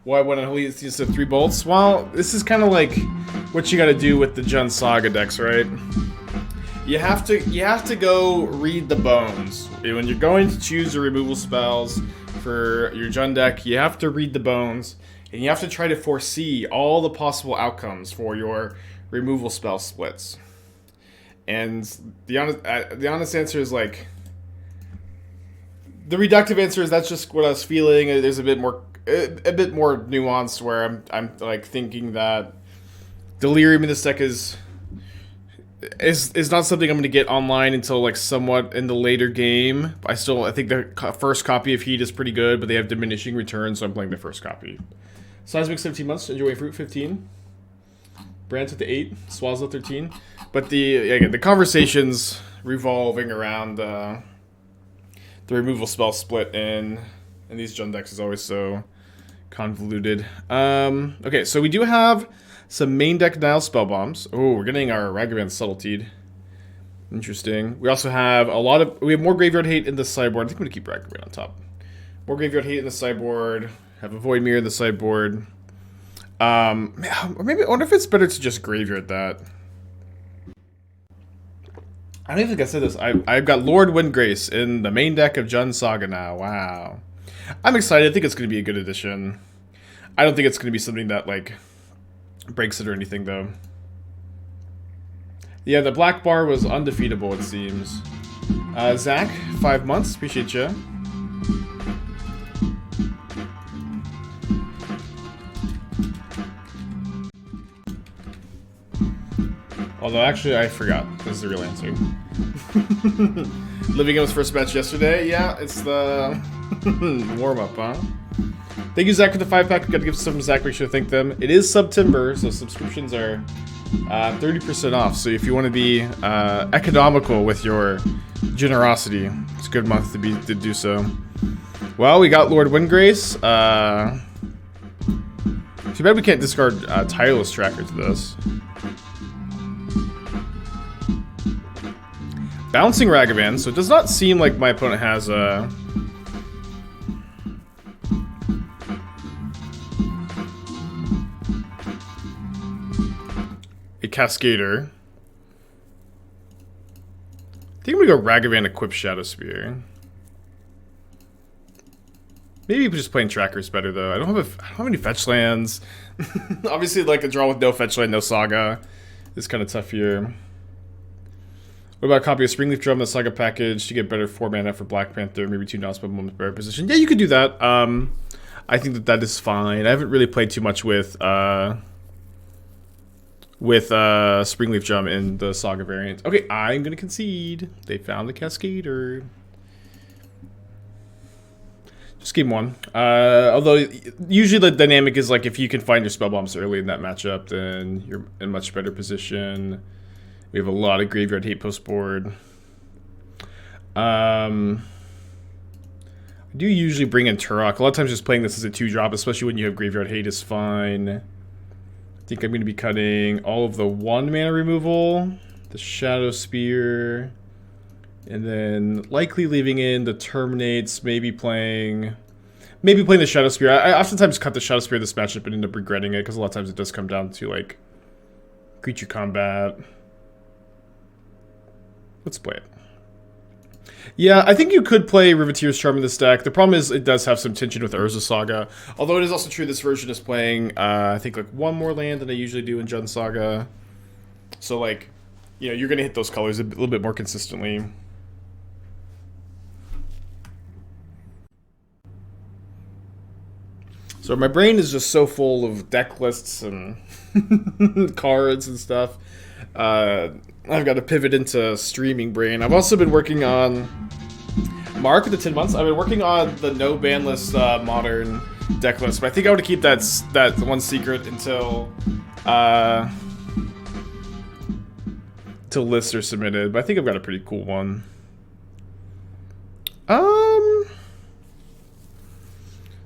Why when Unholy Heat instead of 3 bolts? Well, this is kind of like what you got to do with the Jund Saga decks, right? You have to go read the bones. When you're going to choose your removal spells for your Jund deck, you have to read the bones, and you have to try to foresee all the possible outcomes for your removal spell splits. And the honest answer is like, the reductive answer is that's just what I was feeling. There's a bit more nuanced where I'm like thinking that Delirium in this deck is not something I'm going to get online until like somewhat in the later game. I think the first copy of Heat is pretty good, but they have diminishing returns, so I'm playing the first copy. Seismic 17 months, Enjoy Fruit 15. Brands with the 8, Swazza 13. But the conversations revolving around the removal spell split in these Jund decks is always so convoluted. Okay, so we do have some main deck Nihil Spellbombs. Oh, we're getting our Ragavan Subtletied. Interesting. We also have we have more Graveyard Hate in the sideboard. I think I'm going to keep Ragavan on top. More Graveyard Hate in the sideboard. Have a Void Mirror in the sideboard. Or maybe, I wonder if it's better to just Graveyard that. I don't even think I said this. I've got Lord Windgrace in the main deck of Jund Saga now. Wow. I'm excited. I think it's going to be a good addition. I don't think it's going to be something that, like, breaks it or anything, though. Yeah, the black bar was undefeatable, it seems. Zach, 5 months. Appreciate you. Although, actually, I forgot. This is the real answer. Living Game's first match yesterday. Yeah, it's the warm-up, huh? Thank you, Zach, for the 5-pack. Gotta give some Zach. Make sure to thank them. It is September, so subscriptions are 30% off. So if you want to be economical with your generosity, it's a good month to do so. Well, we got Lord Windgrace. Too bad we can't discard Tireless Tracker to this. Bouncing Ragavan, so it does not seem like my opponent has a Cascader. I think I'm gonna go Ragavan equip Shadowspear. Maybe just playing Tracker's better though. I don't have any fetch lands. Obviously, like a draw with no fetch land, no Saga is kind of tough here. What about a copy of Springleaf Drum in the Saga package to get better 4 mana for Black Panther, maybe 2 non-spell moments better position? Yeah, you could do that. I think that is fine. I haven't really played too much with Springleaf Drum in the Saga variant. Okay, I'm gonna concede. They found the Cascader. Just game 1. Although usually the dynamic is like if you can find your spell bombs early in that matchup, then you're in much better position. We have a lot of Graveyard Hate post board. I do usually bring in Turok. A lot of times just playing this as a 2-drop, especially when you have Graveyard Hate, is fine. I think I'm going to be cutting all of the 1-mana removal, the Shadowspear, and then likely leaving in the Terminates, maybe playing the Shadowspear. I oftentimes cut the Shadowspear this matchup and end up regretting it, because a lot of times it does come down to, like, creature combat. Let's play it. Yeah, I think you could play Riveteer's Charm in this deck. The problem is it does have some tension with Urza Saga. Although it is also true this version is playing, I think, like 1 more land than I usually do in Jund Saga. So, like, you know, you're going to hit those colors a little bit more consistently. So my brain is just so full of deck lists and cards and stuff. I've got to pivot into streaming brain. I've also been working on Mark with the 10 months. I've been working on the no ban list modern deck list, but I think I want to keep that one secret until lists are submitted. But I think I've got a pretty cool one.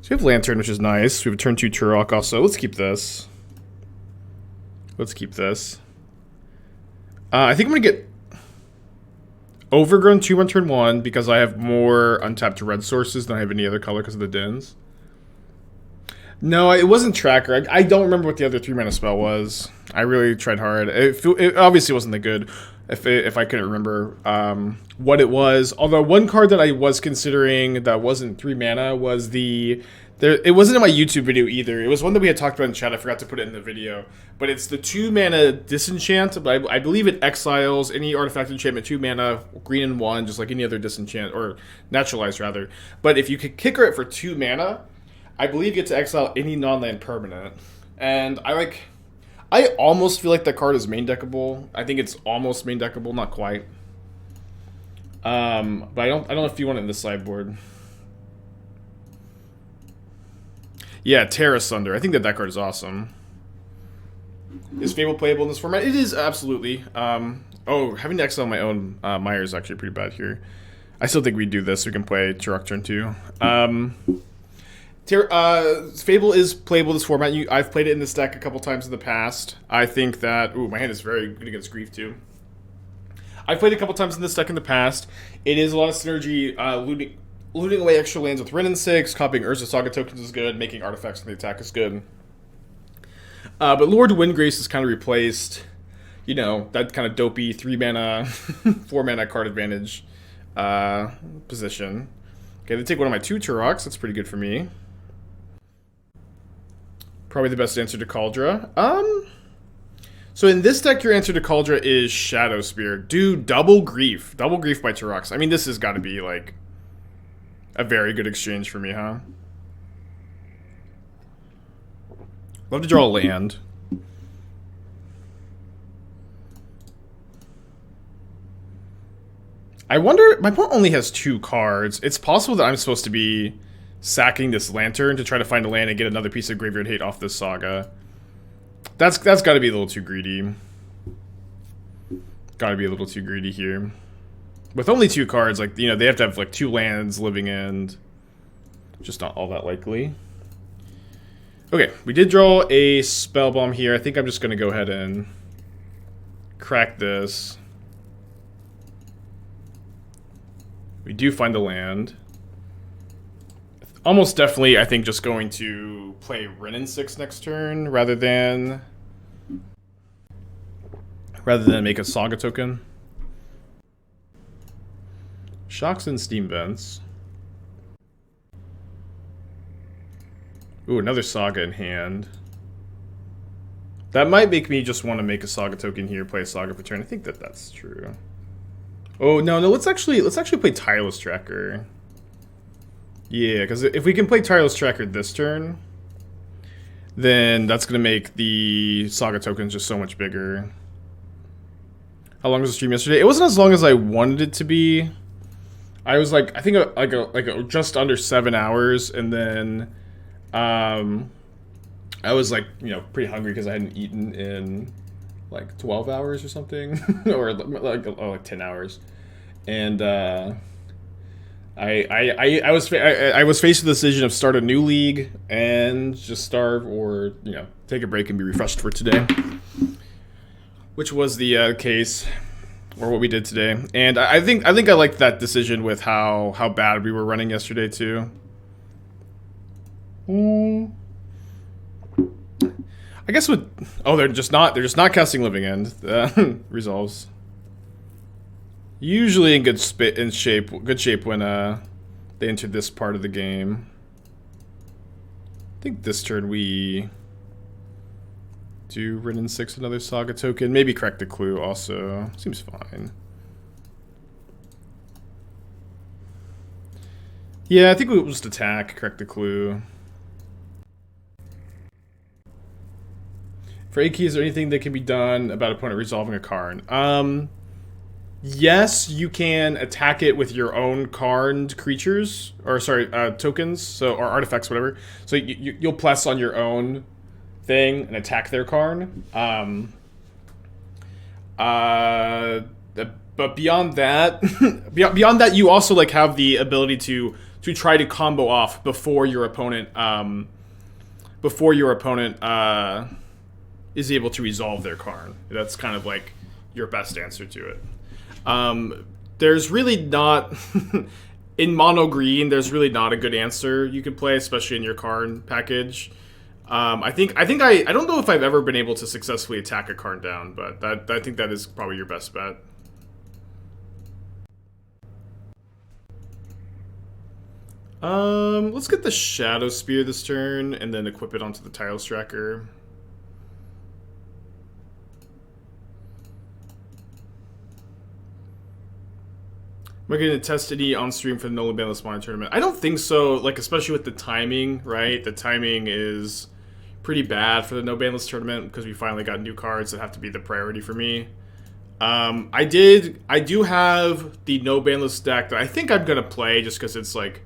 So we have Lantern, which is nice. We have a turn 2 Turok also. Let's keep this. I think I'm going to get Overgrown Tomb on turn 1 because I have more untapped red sources than I have any other color because of the Dens. No, it wasn't Tracker. I don't remember what the other 3-mana spell was. I really tried hard. It obviously wasn't that good if I couldn't remember what it was. Although one card that I was considering that wasn't 3 mana was it wasn't in my YouTube video either. It was one that we had talked about in chat. I forgot to put it in the video. But it's the 2-mana Disenchant. But I believe it exiles any artifact enchantment 2 mana, green and 1, just like any other Disenchant, or Naturalize rather. But if you could kicker it for 2 mana, I believe you get to exile any non-land permanent. And I almost feel like that card is main deckable. I think it's almost main deckable, not quite. But I don't know if you want it in the sideboard. Yeah, Terra Sunder. I think that card is awesome. Is Fable playable in this format? It is, absolutely. Oh, having to exile my own Mire is actually pretty bad here. I still think we do this. We can play Turok turn 2. Fable is playable this format. I've played it in this deck a couple times in the past. I think that... Ooh, my hand is very good against Grief, too. I've played it a couple times in this deck in the past. It is a lot of synergy. Looting away extra lands with Wrenn and Six, copying Urza Saga tokens is good, making artifacts in the attack is good. But Lord Windgrace is kind of replaced, you know, that kind of dopey 3-mana, 4-mana card advantage position. Okay, they take one of my 2 Turoks. That's pretty good for me. Probably the best answer to Kaldra. So in this deck, your answer to Kaldra is Shadowspear. Dude, double grief. Double grief by Turoks. I mean, this has got to be, like, a very good exchange for me, huh? Love to draw a land. I wonder, my opponent only has 2 cards. It's possible that I'm supposed to be sacking this Lantern to try to find a land and get another piece of Graveyard Hate off this Saga. That's got to be a little too greedy. Got to be a little too greedy here. With only 2 cards, like, you know, they have to have, like, 2 lands, Living End. Just not all that likely. Okay, we did draw a Spellbomb here. I think I'm just going to go ahead and crack this. We do find the land. Almost definitely, I think, just going to play Wrenn and Six next turn rather than make a Saga token. Shocks and Steam Vents. Ooh, another Saga in hand. That might make me just want to make a Saga token here, play a Saga per turn. I think that's true. Oh no, let's actually play Tireless Tracker. Yeah, because if we can play Tireless Tracker this turn, then that's gonna make the Saga tokens just so much bigger. How long was the stream yesterday? It wasn't as long as I wanted it to be. I was like, I think like just under 7 hours, and then I was like, you know, pretty hungry because I hadn't eaten in like 12 hours or something, or like 10 hours, and I was faced with the decision of start a new league and just starve, or, you know, take a break and be refreshed for today, which was the case, or what we did today. And I think I liked that decision with how bad we were running yesterday too. I guess with they're just not casting Living End. Resolves. Usually in good shape when they enter this part of the game. I think this turn we do Wrenn and Six, another Saga token. Maybe Crack the Clue also. Seems fine. Yeah, I think we'll just attack, Crack the Clue. For A key, is there anything that can be done about opponent resolving a Karn? Yes, you can attack it with your own Karned creatures, or sorry, tokens, or artifacts, whatever. So you'll plus on your own thing and attack their Karn. But beyond that, beyond that, you also like have the ability to try to combo off before your opponent is able to resolve their Karn. That's kind of like your best answer to it. There's really not in mono green, there's really not a good answer you could play, especially in your Karn package. I don't know if I've ever been able to successfully attack a Karn down, but I think that is probably your best bet. Let's get the Shadowspear this turn, and then equip it onto the Tireless Tracker. Am I going to test any on stream for the No Banless Mine tournament? I don't think so, like, especially with the timing, right? The timing is pretty bad for the No Banless tournament, because we finally got new cards that have to be the priority for me. I do have the No Banless deck that I think I'm going to play, just because it's, like,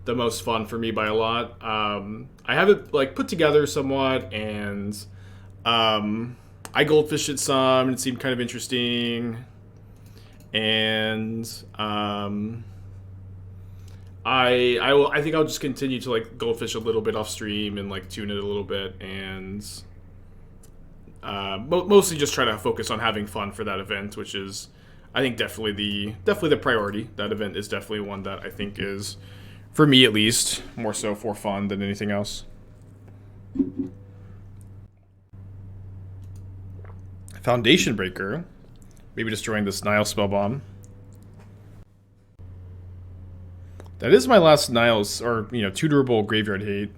the most fun for me by a lot. I have it like put together somewhat, and I goldfished it some, and it seemed kind of interesting. And I think I'll just continue to like goldfish a little bit off stream and like tune it a little bit, and mostly just try to focus on having fun for that event, which is I think definitely the priority. That event is definitely one that I think is, for me at least, more so for fun than anything else. Foundation Breaker. Maybe destroying this Nihil Spellbomb. That is my last Nihil's, or, you know, tutorable Graveyard Hate.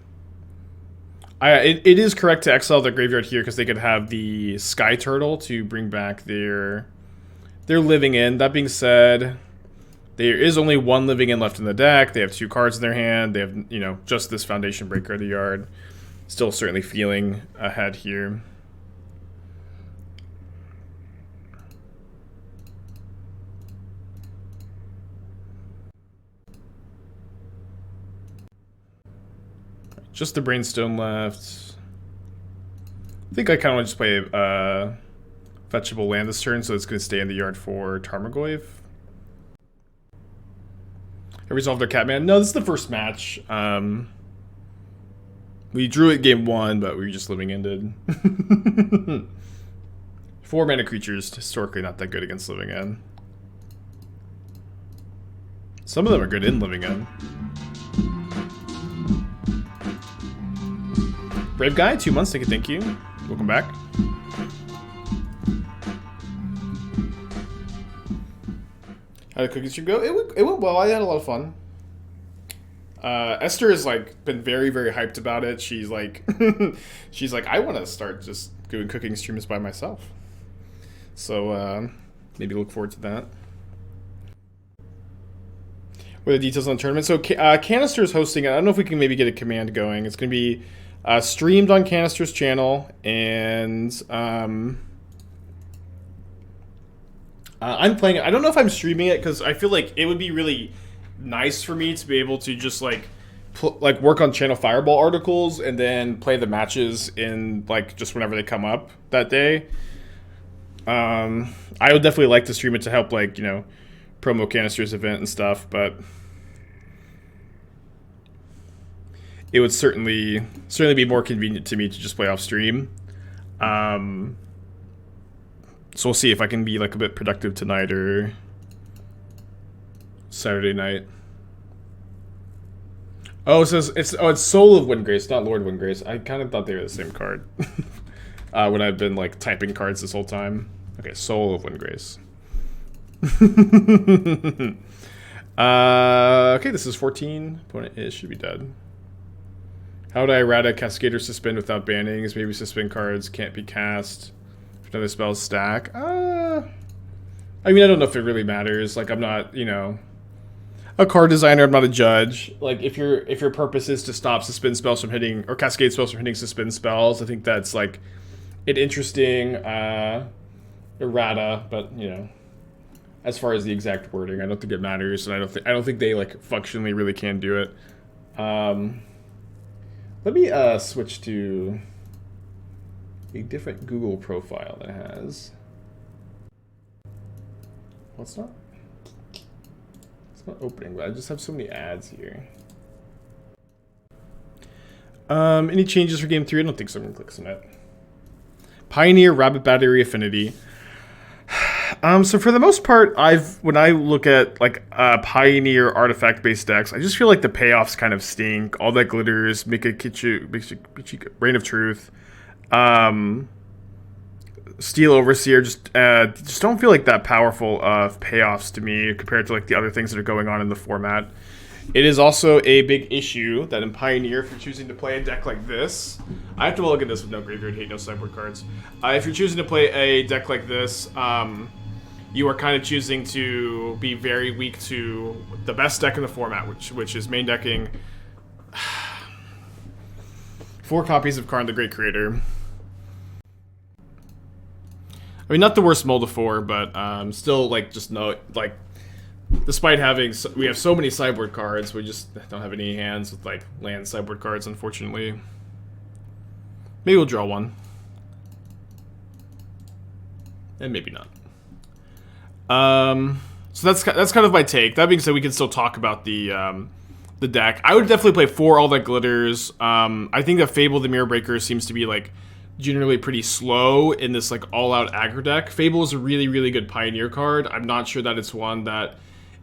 It is correct to exile the graveyard here because they could have the Sky Turtle to bring back their living in. That being said, there is only one living in left in the deck. They have 2 cards in their hand. They have, you know, just this Foundation Breaker in the yard. Still certainly feeling ahead here. Just the Brainstone left. I think I kind of want to just play a fetchable land this turn, so it's going to stay in the yard for Tarmogoyf. I resolved their Catman. No, this is the first match. We drew it game 1, but we were just living ended. 4 mana creatures, historically not that good against living end. Some of them are good in living end. Brave Guy, 2 months, thank you. Welcome back. How did cookie stream go? It went well. I had a lot of fun. Esther has like been very, very hyped about it. She's like, I want to start just doing cooking streams by myself. So maybe look forward to that. What are the details on the tournament? So Canister's hosting it. I don't know if we can maybe get a command going. It's going to be streamed on Canister's channel, and I'm playing it. I don't know if I'm streaming it because I feel like it would be really nice for me to be able to just like work on Channel Fireball articles and then play the matches in like just whenever they come up that day. I would definitely like to stream it to help, like, you know, promo Canister's event and stuff, but it would certainly be more convenient to me to just play off stream. So we'll see if I can be like a bit productive tonight or Saturday night. Oh, it says it's Soul of Windgrace, not Lord Windgrace. I kind of thought they were the same card when I've been like typing cards this whole time. Okay, Soul of Windgrace. Okay, this is 14. Opponent should be dead. How would I errata Cascader Suspend without bannings? Maybe suspend cards can't be cast if another spells stack. I mean, I don't know if it really matters. Like, I'm not, you know, a card designer. I'm not a judge. Like, if your purpose is to stop suspend spells from hitting, or cascade spells from hitting suspend spells, I think that's like an interesting errata. But, you know, as far as the exact wording, I don't think it matters, and I don't think they like functionally really can do it. Let me switch to a different Google profile that has. Well, it's not opening, but I just have so many ads here. Any changes for game 3? I don't think so. I'm gonna click Submit. Pioneer Rabbit Battery Affinity. So for the most part, when I look at like Pioneer artifact based decks, I just feel like the payoffs kind of stink. All that glitters, make a Kichu, Rain of Truth, Steel Overseer, just don't feel like that powerful of payoffs to me compared to like the other things that are going on in the format. It is also a big issue that in Pioneer, if you're choosing to play a deck like this, I have to look at this with no graveyard hate, no sideboard cards. If you're choosing to play a deck like this, you are kind of choosing to be very weak to the best deck in the format, which is main decking 4 copies of Karn the Great Creator. I mean, not the worst mold of 4, but still, like, just no, like, despite having, we have so many sideboard cards, we just don't have any hands with, like, land sideboard cards, unfortunately. Maybe we'll draw one. And maybe not. So that's kind of my take. That being said, we can still talk about the deck. I would definitely play 4 All That Glitters. I think that Fable the Mirror Breaker seems to be, like, generally pretty slow in this, like, all-out aggro deck. Fable is a really, really good Pioneer card. I'm not sure that it's one that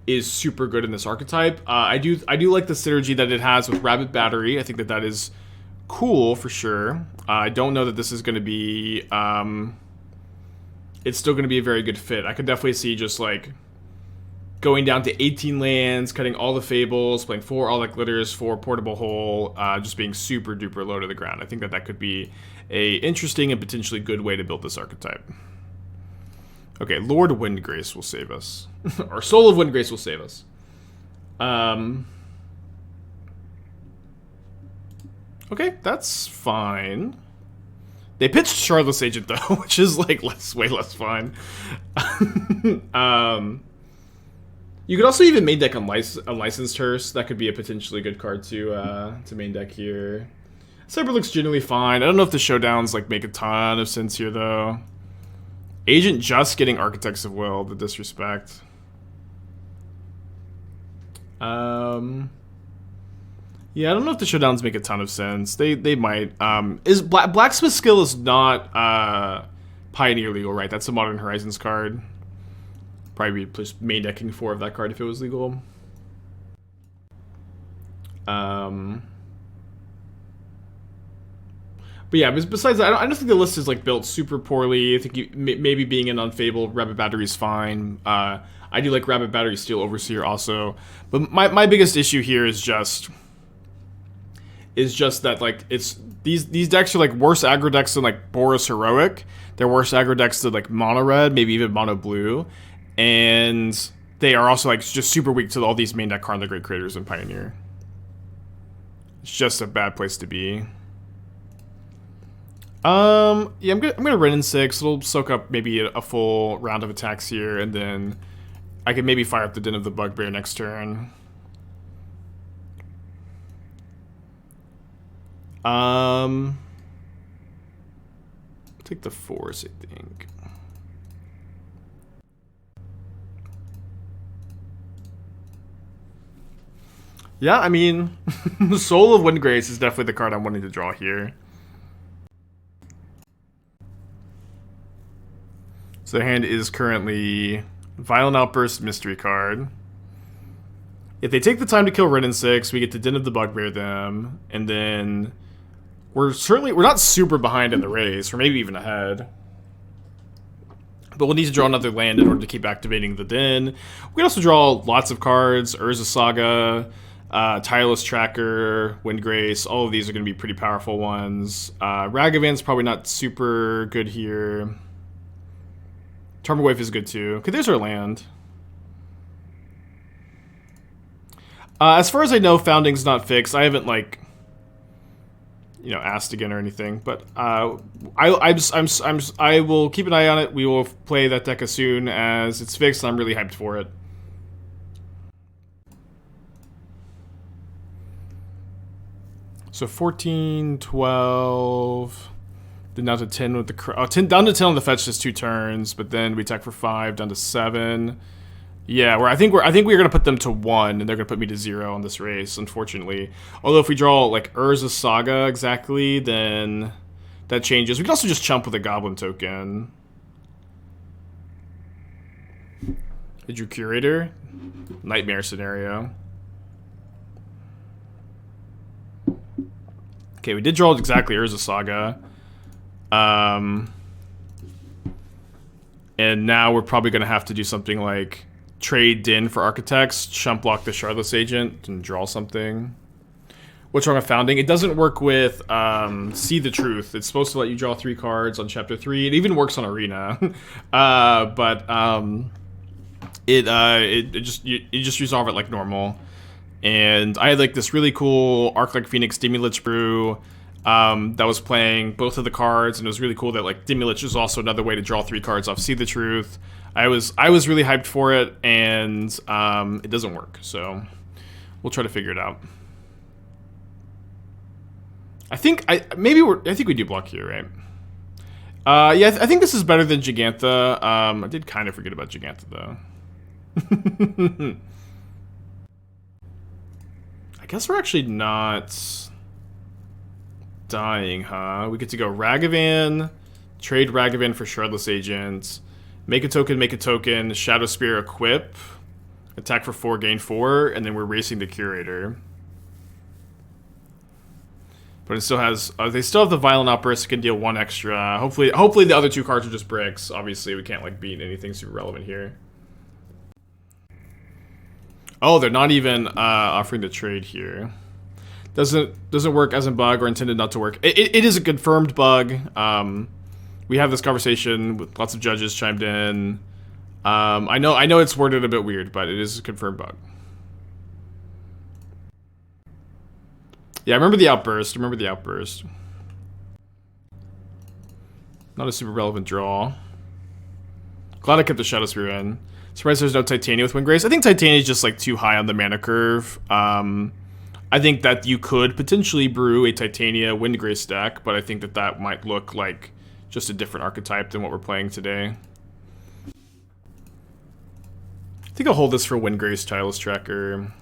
is super good in this archetype. I do like the synergy that it has with Rabbit Battery. I think that is cool for sure. I don't know that this is going to be... it's still going to be a very good fit. I could definitely see just, like, going down to 18 lands, cutting all the Fables, playing 4 All That Glitters, 4 Portable Hole, just being super duper low to the ground. I think that could be a interesting and potentially good way to build this archetype. Okay, Lord Windgrace will save us. Or Soul of Windgrace will save us. Okay, that's fine. They pitched Shardless Agent, though, which is, like, way less fine. You could also even main deck Unlicensed Hearse. That could be a potentially good card to main deck here. Cyber looks generally fine. I don't know if the showdowns, like, make a ton of sense here, though. Agent just getting Architects of Will, the disrespect. Yeah, I don't know if the showdowns make a ton of sense. They might. Blacksmith Skill is not Pioneer legal, right? That's a Modern Horizons card. Probably be just main decking 4 of that card if it was legal. But yeah, besides that, I don't think the list is, like, built super poorly. I think maybe being in on Fable, Rabbit Battery is fine. I do like Rabbit Battery Steel Overseer also. But my biggest issue here is just that, like, it's these decks are, like, worse aggro decks than, like, Boros Heroic. They're worse aggro decks than, like, Mono Red, maybe even Mono Blue. And they are also, like, just super weak to all these main deck Karn the Great Creators and Pioneer. It's just a bad place to be. Yeah, I'm gonna Wrenn and Six. It'll soak up maybe a full round of attacks here, and then I can maybe fire up the Den of the Bugbear next turn. Take the Force, I think. Yeah, I mean, Soul of Windgrace is definitely the card I'm wanting to draw here. So their hand is currently Violent Outburst, Mystery card. If they take the time to kill Wrenn and Six, we get to Den of the Bugbear them, and then we're not super behind in the race, or maybe even ahead. But we'll need to draw another land in order to keep activating the Den. We can also draw lots of cards, Urza Saga, Tireless Tracker, Windgrace. All of these are going to be pretty powerful ones. Ragavan's probably not super good here. Tarmogoyf is good too. Okay, there's our land. As far as I know, Founding's not fixed. I haven't, like, you know, asked again or anything. But I will keep an eye on it. We will play that deck as soon as it's fixed. I'm really hyped for it. So 14, 12... Then down to 10 with the down to 10 on the fetch just 2 turns, but then we attack for 5 down to 7. Yeah, I think we're gonna put them to 1, and they're gonna put me to 0 on this race, unfortunately. Although if we draw, like, Urza Saga exactly, then that changes. We can also just chump with a Goblin token. I drew Curator. Nightmare scenario. Okay, we did draw exactly Urza Saga. And now we're probably going to have to do something like trade Din for Architects, chump block the Shardless Agent, and draw something. What's wrong with Founding? It doesn't work with See the Truth. It's supposed to let you draw 3 cards on Chapter 3. It even works on Arena. You just resolve it like normal. And I had like this really cool Arc Like Phoenix Dimulich brew that was playing both of the cards, and it was really cool that like Dimulich is also another way to draw 3 cards off See the Truth. I was really hyped for it, and it doesn't work, so we'll try to figure it out. I think we do block here, right? Yeah, I think this is better than Gigantha. I did kind of forget about Gigantha though. I guess we're actually not dying, huh? We get to go Ragavan, trade Ragavan for Shardless Agent, make a token, Shadowspear equip, attack for 4, gain 4, and then we're racing the Curator. But it still has, they still have the Violent Outburst that can deal 1 extra. Hopefully the other 2 cards are just bricks. Obviously, we can't like beat anything super relevant here. Oh, they're not even offering the trade here. Doesn't work as a bug or intended not to work. It is a confirmed bug. We have this conversation with lots of judges chimed in. I know it's worded a bit weird, but it is a confirmed bug. Yeah, I remember the outburst. Not a super relevant draw. Glad I kept the Shadowspear in. Surprised there's no Titania with Windgrace. I think Titania is just like too high on the mana curve. I think that you could potentially brew a Titania Windgrace deck, but I think that might look like just a different archetype than what we're playing today. I think I'll hold this for Windgrace Tireless Tracker.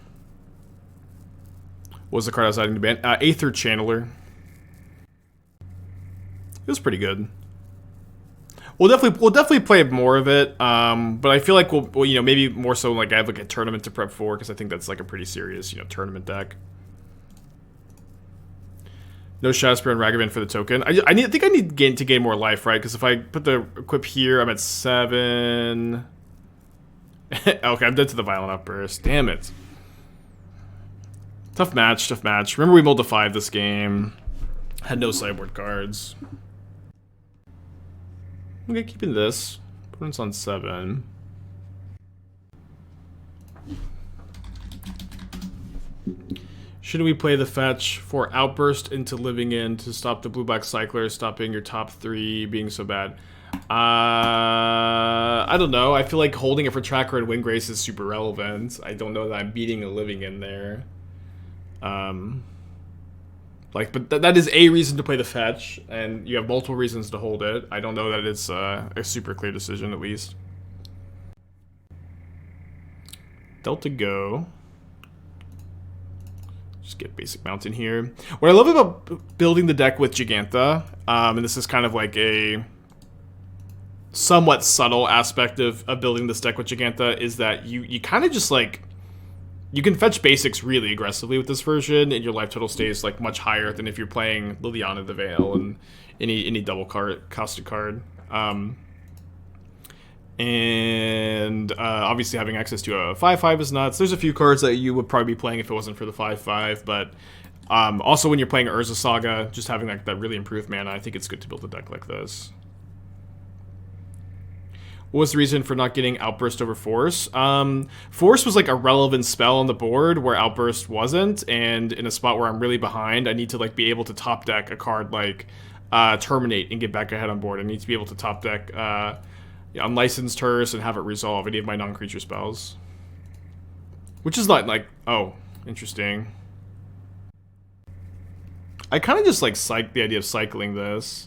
What was the card I was adding to ban? Aether Channeler. It was pretty good. We'll definitely play more of it, but I feel like we'll maybe more so like I have like a tournament to prep for, because I think that's like a pretty serious tournament deck. No Shadowspear and Ragavan for the token. I think I need to gain more life, right? Because if I put the equip here, I'm at 7. Okay, I'm dead to the Violent Outburst. Damn it. Tough match. Remember we mulled to 5 this game. Had no sideboard cards. Okay, keeping this. Opponent's on 7. Shouldn't we play the fetch for Outburst into Living In to stop the blue-black cycler, stopping your top 3 being so bad? I don't know. I feel like holding it for Tracker and Windgrace is super relevant. I don't know that I'm beating a Living In there. But that is a reason to play the fetch, and you have multiple reasons to hold it. I don't know that it's a super clear decision, at least. Delta Go. Just get basic mountain here. What I love about building the deck with Gigantha, and this is kind of like a somewhat subtle aspect of building this deck with Gigantha, is that you kind of just like, you can fetch basics really aggressively with this version, and your life total stays like much higher than if you're playing Liliana the Veil and any double costed card. Obviously having access to a 5/5 is nuts. There's a few cards that you would probably be playing if it wasn't for the 5/5, but also when you're playing Urza Saga, just having that really improved mana, I think it's good to build a deck like this. What was the reason for not getting Outburst over Force? Force was like a relevant spell on the board where Outburst wasn't, and in a spot where I'm really behind, I need to like be able to top deck a card like Terminate and get back ahead on board. I need to be able to top deck Unlicensed Terse and have it resolve any of my non-creature spells. Which is not like, oh, interesting. I kind of just like the idea of cycling this.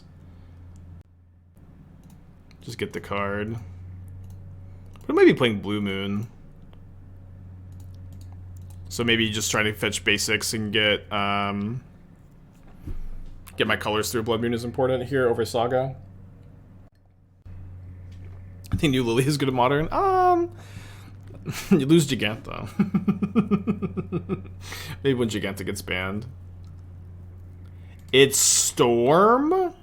Just get the card. But I might be playing Blue Moon. So maybe just try to fetch basics and get my colors through Blood Moon is important here over Saga. I think New Lily is good at Modern. You lose Giganta. Maybe when Giganta gets banned. It's Storm?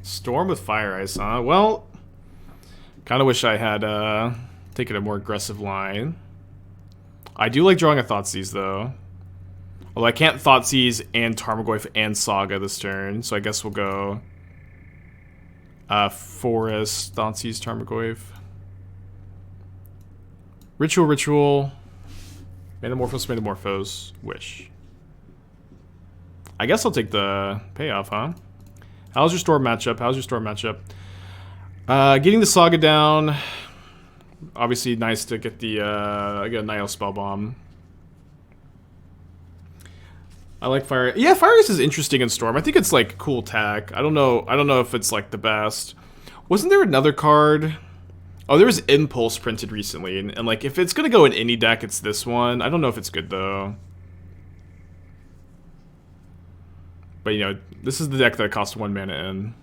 Storm with Fire Ice, huh? Well, kind of wish I had taken a more aggressive line. I do like drawing a Thoughtseize, though. Although I can't Thoughtseize and Tarmogoyf and Saga this turn, so I guess we'll go Forest, Thoughtseize, Tarmogoyf. Ritual, Metamorphose, Wish. I guess I'll take the payoff, huh? How's your Storm matchup? Getting the Saga down. Obviously nice to get the get a Nihil Spellbomb. I like Fire. Yeah, Fire Ice is interesting in Storm. I think it's like cool tech. I don't know if it's like the best. Wasn't there another card? Oh, there was Impulse printed recently, and like if it's gonna go in any deck, it's this one. I don't know if it's good though. But you know, this is the deck that costs 1 mana in.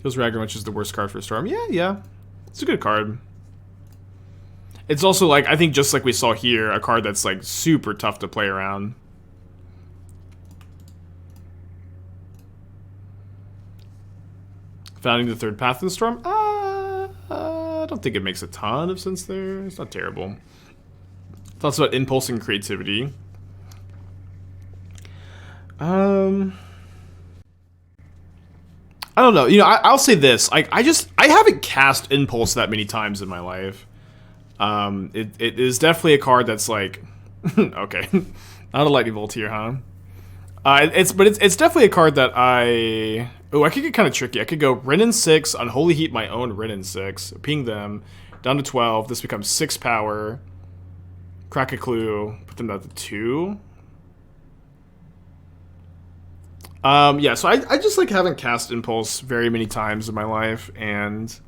Kills Ragavan, which is the worst card for Storm. Yeah. It's a good card. It's also like, I think just like we saw here, a card that's like super tough to play around. Founding the third path in Storm? I don't think it makes a ton of sense there. It's not terrible. Thoughts about Impulse and Creativity. I don't know. You know, I'll say this. I haven't cast Impulse that many times in my life. It is definitely a card that's like, okay, not a lightning bolt here, huh? It's definitely a card that I could get kind of tricky. I could go Wrenn and Six, Unholy Heat my own Wrenn and Six, ping them down to 12. This becomes 6 power. Crack a Clue, put them down to 2. Yeah, so I just like haven't cast Impulse very many times in my life, and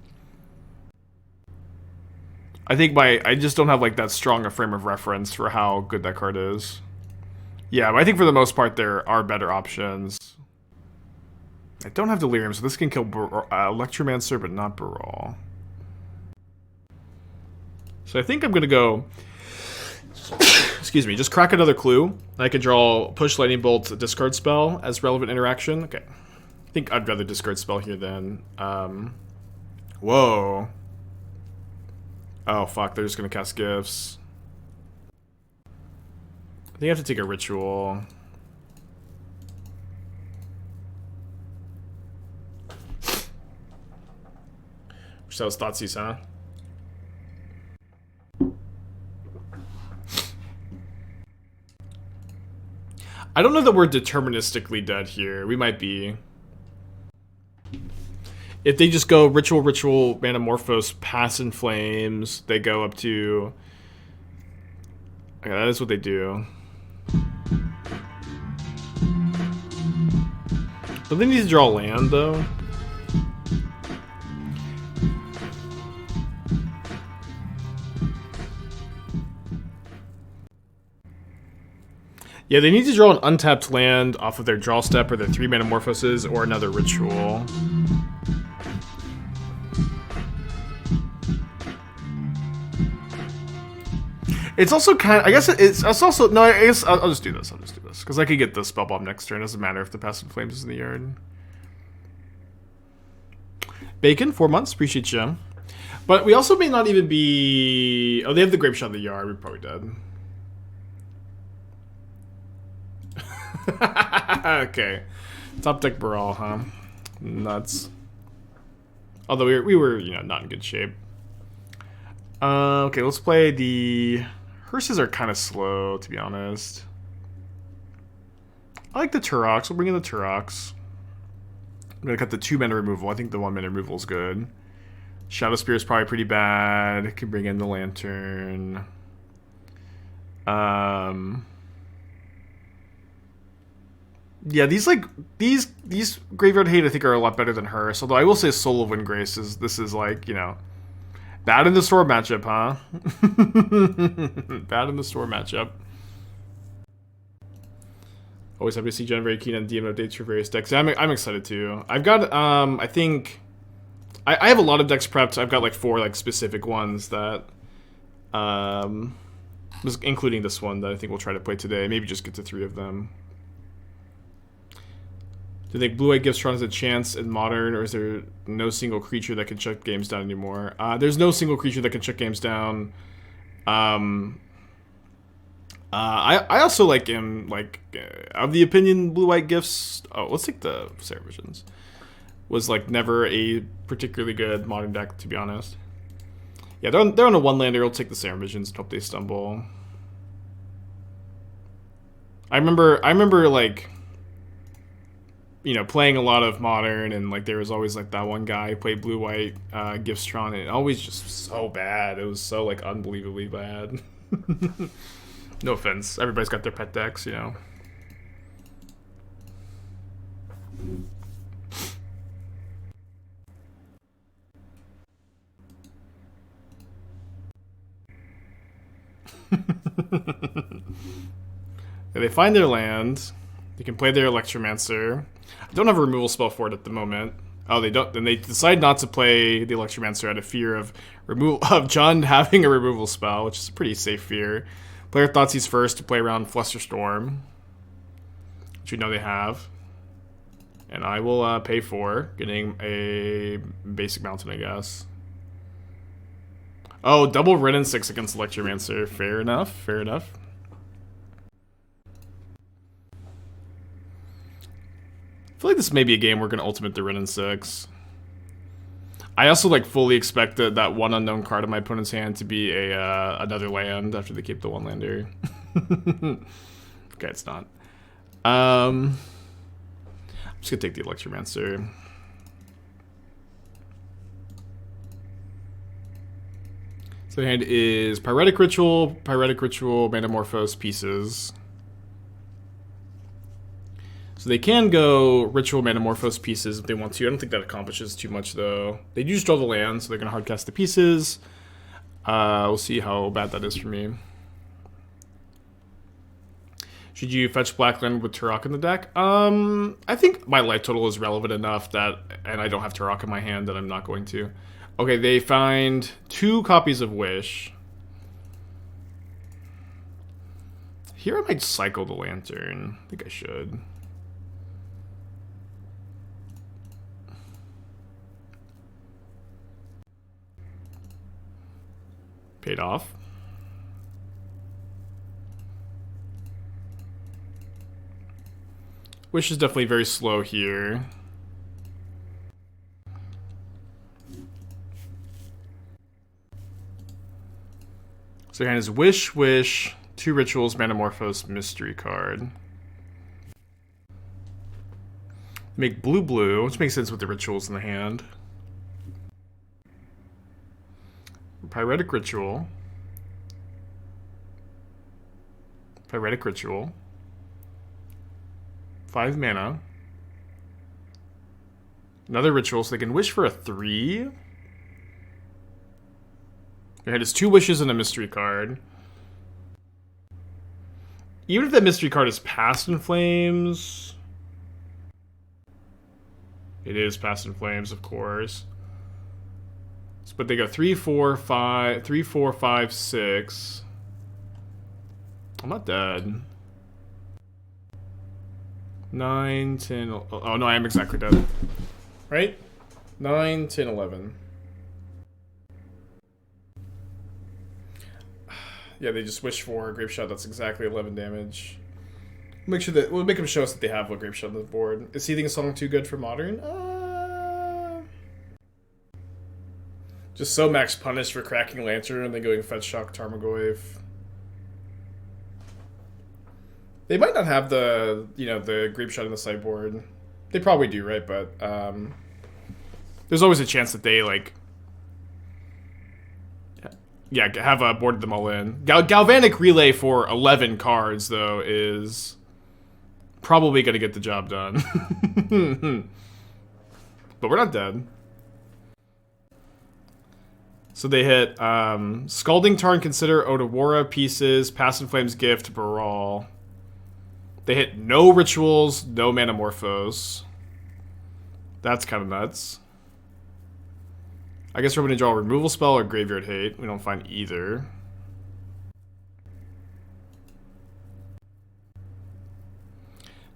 I think I just don't have like that strong a frame of reference for how good that card is. Yeah, but I think for the most part there are better options. I don't have Delirium, so this can kill Electromancer, but not Baral. So I think I'm gonna go. Excuse me, just crack another clue. I can draw Push Lightning Bolt, discard spell as relevant interaction. Okay. I think I'd rather discard spell here than whoa. Oh fuck, they're just gonna cast gifts. I think I have to take a ritual. Which that was Thoughtseize, huh? I don't know that we're deterministically dead here. We might be. If they just go Ritual, Metamorphose, Pass in Flames, they go up to... Okay, that is what they do. But they need to draw land, though. Yeah, they need to draw an untapped land off of their draw step or their 3 Metamorphoses or another ritual. It's also kind of, I guess it's also, no, I guess I'll just do this, because I could get the Spellbomb next turn. It doesn't matter if the Passive Flames is in the yard. Bacon, 4 months, appreciate you. But we also may not even be, oh, they have the Grape Shot in the yard, we're probably dead. Okay. Top deck Baral, huh? Nuts. Although we were, you know, not in good shape. Okay, let's play the... Hearses are kind of slow, to be honest. I like the Turoks. We'll bring in the Turoks. I'm gonna cut the 2 mana removal. I think the 1 mana removal is good. Shadowspear is probably pretty bad. Can bring in the Lantern. Yeah, these Graveyard Hate I think are a lot better than Hearse. Although I will say Soul of Windgrace is, this is like, you know, bad in the store matchup, huh? Bad in the store matchup. Always happy to see John very keen on DM updates for various decks. Yeah, I'm excited too. I've got I think I have a lot of decks prepped. I've got like 4 like specific ones that, including this one that I think we'll try to play today. Maybe just get to 3 of them. Do you think Blue-White Giftstron has a chance in Modern, or is there no single creature that can shut games down anymore? There's no single creature that can shut games down. I also like am like of the opinion Blue-White Gifts. Oh, let's take the Sarah Visions. Was like never a particularly good Modern deck, to be honest. Yeah, they're on a 1-lander. I'll take the Sarah Visions and hope they stumble. I remember like, you know, playing a lot of Modern, and like there was always like that one guy who played Blue-White Giftstron, and it always just so bad. It was so like unbelievably bad. No offense, everybody's got their pet decks, you know. Yeah, they find their land. They can play their Electromancer. I don't have a removal spell for it at the moment. Oh, they don't. Then they decide not to play the Electromancer out of fear of John having a removal spell, which is a pretty safe fear. Player Thoughtseize first to play around Flusterstorm, which we know they have. And I will pay for getting a basic mountain, I guess. Oh, double Wrenn and Six against Electromancer. Fair enough, fair enough. I feel like this may be a game we're going to ultimate the Wrenn and Six. I also like fully expect that one unknown card in my opponent's hand to be a another land after they keep the 1-lander. Okay, it's not. I'm just gonna take the Electromancer. So the hand is Pyretic Ritual, Metamorphose, Pieces. So they can go Ritual, Metamorphose, Pieces if they want to. I don't think that accomplishes too much, though. They do just draw the land, so they're going to hardcast the Pieces. We'll see how bad that is for me. Should you fetch black land with Turok in the deck? I think my life total is relevant enough that, and I don't have Turok in my hand, that I'm not going to. Okay, they find 2 copies of Wish. Here I might cycle the Lantern. I think I should. Paid off. Wish is definitely very slow here. So your hand is Wish, Wish, 2 Rituals, Metamorphose, Mystery card. Make blue, blue, which makes sense with the Rituals in the hand. Pyretic Ritual. Pyretic Ritual. 5 mana. Another Ritual, so they can wish for a 3. Your hand is 2 wishes and a mystery card. Even if that mystery card is Past in Flames. It is Past in Flames, of course. But they go 3, 4, 5, 6. I'm not dead. 9, 10. Oh no, I am exactly dead. Right? 9, 10, 11. Yeah, they just wish for a Grape Shot. That's exactly 11 damage. Make sure that we'll make them show us that they have a Grape Shot on the board. Is Seething Song too good for Modern? Just so max punished for cracking Lantern and then going Fetch Shock Tarmogoyf. They might not have the, you know, the Grape Shot in the sideboard. They probably do, right? But there's always a chance that they, like, yeah, have boarded them all in. Galvanic Relay for 11 cards, though, is probably going to get the job done. But we're not dead. So they hit Scalding Tarn, Consider, Odawara, Pieces, Past in Flames, Gift, Baral. They hit no Rituals, no Metamorphose. That's kind of nuts. I guess we're going to draw a removal spell or Graveyard Hate. We don't find either.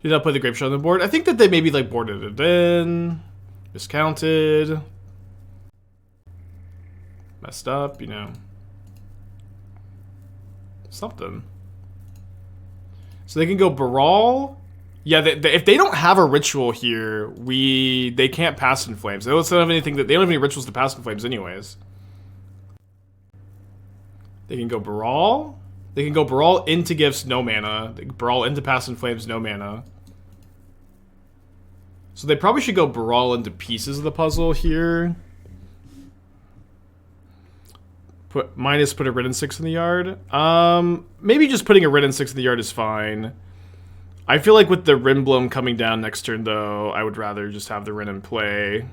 Did not play the Grape Shot on the board. I think that they maybe like boarded it in. Discounted. Messed up, you know. Something. So they can go Baral. Yeah, if they don't have a ritual here, they can't Pass in Flames. They don't have anything they don't have any rituals to Pass in Flames anyways. They can go Baral. They can go Baral into Gifts, no mana. They can Baral into Pass in Flames, no mana. So they probably should go Baral into pieces of the puzzle here. Put a Wrenn and Six in the yard. Maybe just putting a Wrenn and Six in the yard is fine. I feel like with the Rimblom coming down next turn, though, I would rather just have the Wrenn in play.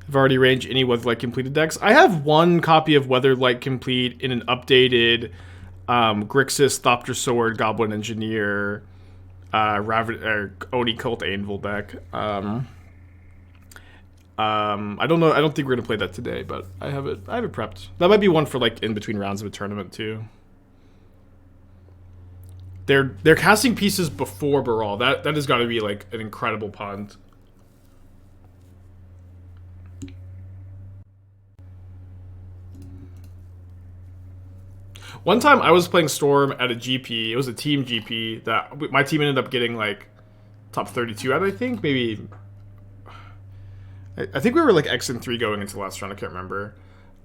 I've already arranged any Weatherlight completed decks. I have one copy of Weatherlight complete in an updated Grixis, Thopter Sword, Goblin Engineer, Oni Cult Anvil deck. I don't know. I don't think we're gonna play that today, but I have it prepped. That might be one for like in between rounds of a tournament too. They're casting pieces before Baral. That has got to be like an incredible punt. One time I was playing Storm at a GP. It was a team GP that my team ended up getting like top 32 out. I think maybe. I think we were like X and 3 going into the last round. I can't remember.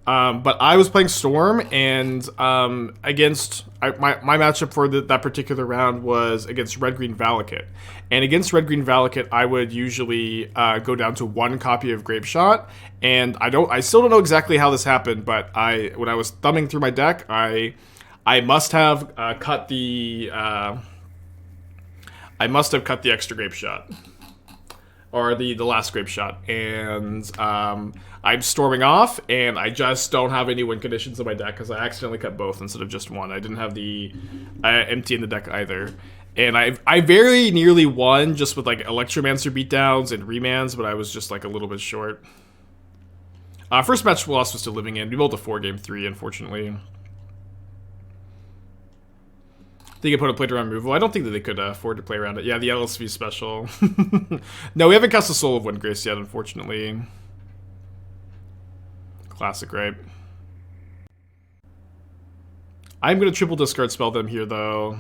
But I was playing Storm, and against my matchup for that particular round was against Red Green Valakut. And against Red Green Valakut, I would usually go down to one copy of Grape Shot. And I still don't know exactly how this happened, but when I was thumbing through my deck, I must have cut the extra Grape Shot. Or the last Grape Shot, and I'm storming off, and I just don't have any win conditions in my deck because I accidentally cut both instead of just one. I didn't have the empty in the deck either, and I very nearly won just with like Electromancer beatdowns and remands, but I was just like a little bit short. First match loss was to Living In. We built a 4-game 3, unfortunately. They could put a plate around removal. I don't think that they could afford to play around it. Yeah, the LSV special. No, we haven't cast the Soul of Windgrace yet, unfortunately. Classic, right? I'm going to triple discard spell them here, though.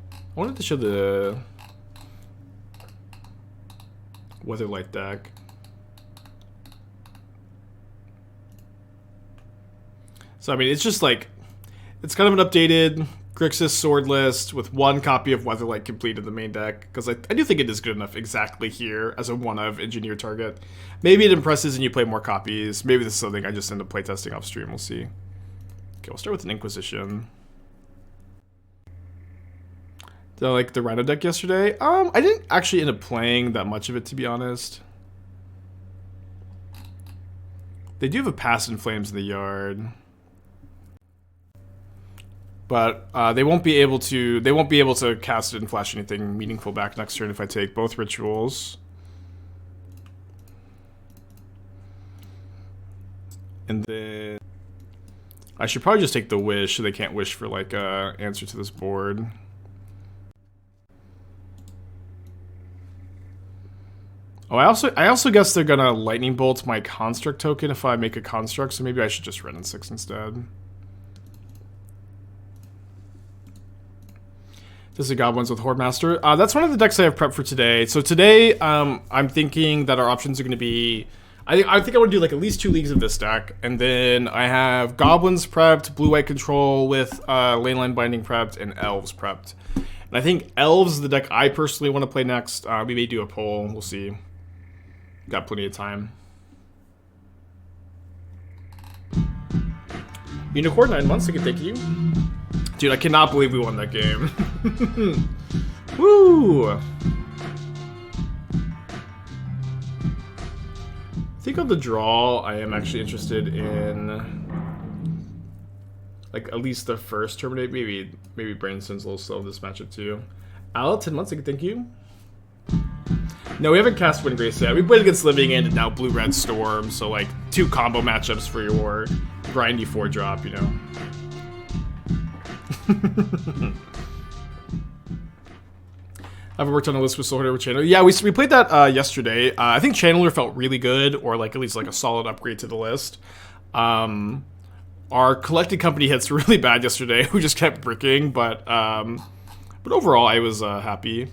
I wanted to show the Weatherlight deck. So, I mean, it's just like... It's kind of an updated Grixis sword list with one copy of Weatherlight complete in the main deck, because I do think it is good enough exactly here as a one-of engineer target. Maybe it impresses and you play more copies. Maybe this is something I just end up playtesting off stream. We'll see. Okay, we'll start with an Inquisition. Did I like the Rhino deck yesterday? I didn't actually end up playing that much of it, to be honest. They do have a Pass in Flames in the yard. But they won't be able to cast it and flash anything meaningful back next turn if I take both rituals. And then I should probably just take the Wish so they can't wish for like a answer to this board. Oh, I also guess they're gonna Lightning Bolt my Construct token if I make a Construct, so maybe I should just Wrenn and Six instead. This is Goblins with Hordemaster. That's one of the decks I have prepped for today. So today, I'm thinking that our options are going to be... I think I want to do like at least 2 leagues of this deck. And then I have Goblins prepped, Blue-White Control with Leyline Binding prepped, and Elves prepped. And I think Elves is the deck I personally want to play next. We may do a poll. We'll see. Got plenty of time. Unicorn, 9 months. I can thank you. Dude, I cannot believe we won that game. Woo! I think on the draw, I am actually interested in like at least the first Terminate. Maybe Brainstone's a little slow in this matchup too. Al, 10 months, I can thank you. No, we haven't cast Windgrace yet. We played against Living End and now Blue-Red Storm, so like 2 combo matchups for your grindy 4-drop, you know. I haven't worked on a list with Soul with Channeler. Yeah, we played that yesterday. I think Channeler felt really good, or like at least like a solid upgrade to the list. Our collected company hits were really bad yesterday. We just kept bricking, but overall I was happy.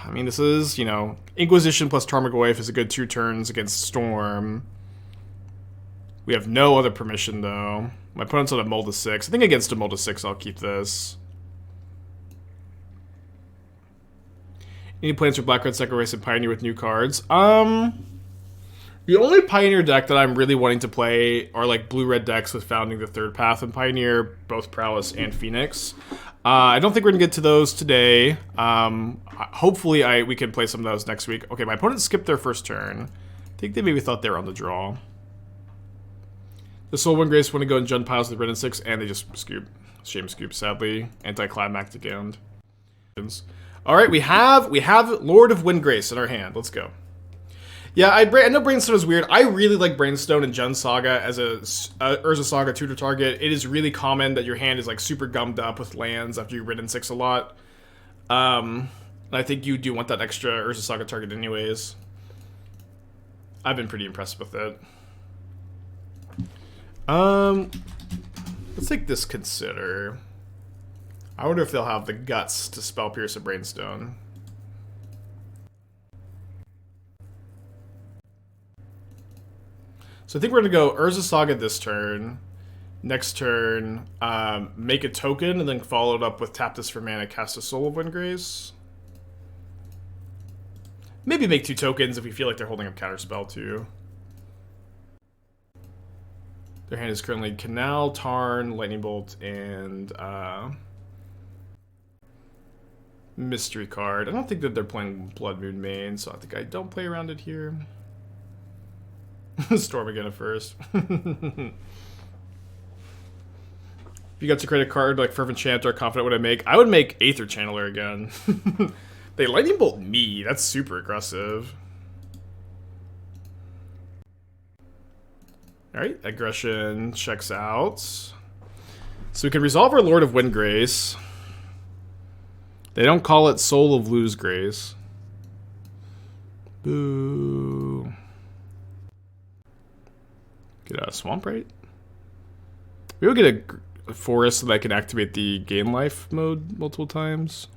I mean, this is, you know, Inquisition plus Tarmogoyf is a good 2 turns against Storm. We have no other permission, though. My opponent's on a Mold of 6. I think against a Mold of 6, I'll keep this. Any plans for Black Red Second Race and Pioneer with new cards? The only Pioneer deck that I'm really wanting to play are, like, Blue-Red decks with Founding the Third Path and Pioneer, both Prowess and Phoenix. I don't think we're going to get to those today. Hopefully we can play some of those next week. Okay, my opponent skipped their first turn. I think they maybe thought they were on the draw. The Soul of Windgrace want to go in Jund piles with Wrenn and Six, and they just scoop. Shame scoop, sadly. Anticlimactic end. Alright, we have Lord of Windgrace in our hand. Let's go. Yeah, I know Brainstone is weird. I really like Brainstone and Jund Saga as a Urza Saga tutor target. It is really common that your hand is like super gummed up with lands after you Wrenn and Six a lot. I think you do want that extra Urza Saga target anyways. I've been pretty impressed with it. Let's take this Consider. I wonder if they'll have the guts to Spell Pierce a Brainstone. So I think we're going to go Urza Saga this turn. Next turn, make a token, and then follow it up with tap this for mana, cast a Soul of Windgrace. Maybe make 2 tokens if we feel like they're holding up Counterspell too. Their hand is currently Canal, Tarn, Lightning Bolt, and Mystery card. I don't think that they're playing Blood Moon main, so I think I don't play around it here. Storm again at first. If you got to create a card like Fervent Chanter, confident what I make, I would make Aether Channeler again. They Lightning Bolt me. That's super aggressive. Alright, aggression checks out. So we can resolve our Lord of Windgrace. They don't call it Soul of Loosegrace. Boo. Get a Swamp Right. Maybe we'll get a forest so that I can activate the Gain Life mode multiple times.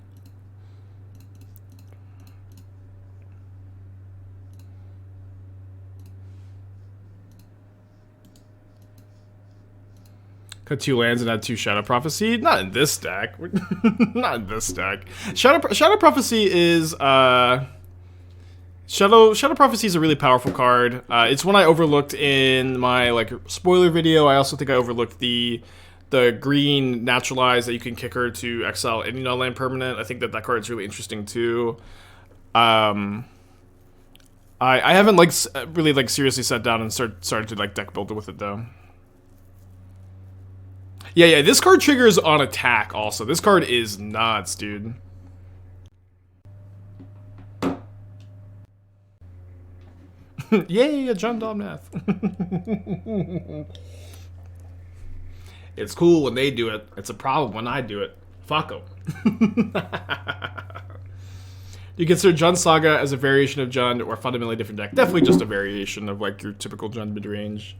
Cut 2 lands and add 2 Shadow Prophecy. Not in this deck. Not in this deck. Shadow Prophecy is Shadow Prophecy is a really powerful card. It's one I overlooked in my like spoiler video. I also think I overlooked the green naturalize that you can kick her to exile any non-land permanent. I think that card is really interesting too. I haven't like really like seriously sat down and started to like deck build with it though. Yeah, this card triggers on attack also. This card is nuts, dude. Yay, a John Domnath. It's cool when they do it. It's a problem when I do it. Fuck them. Do you consider Jund Saga as a variation of Jund or a fundamentally different deck? Definitely just a variation of like your typical Jund mid-range.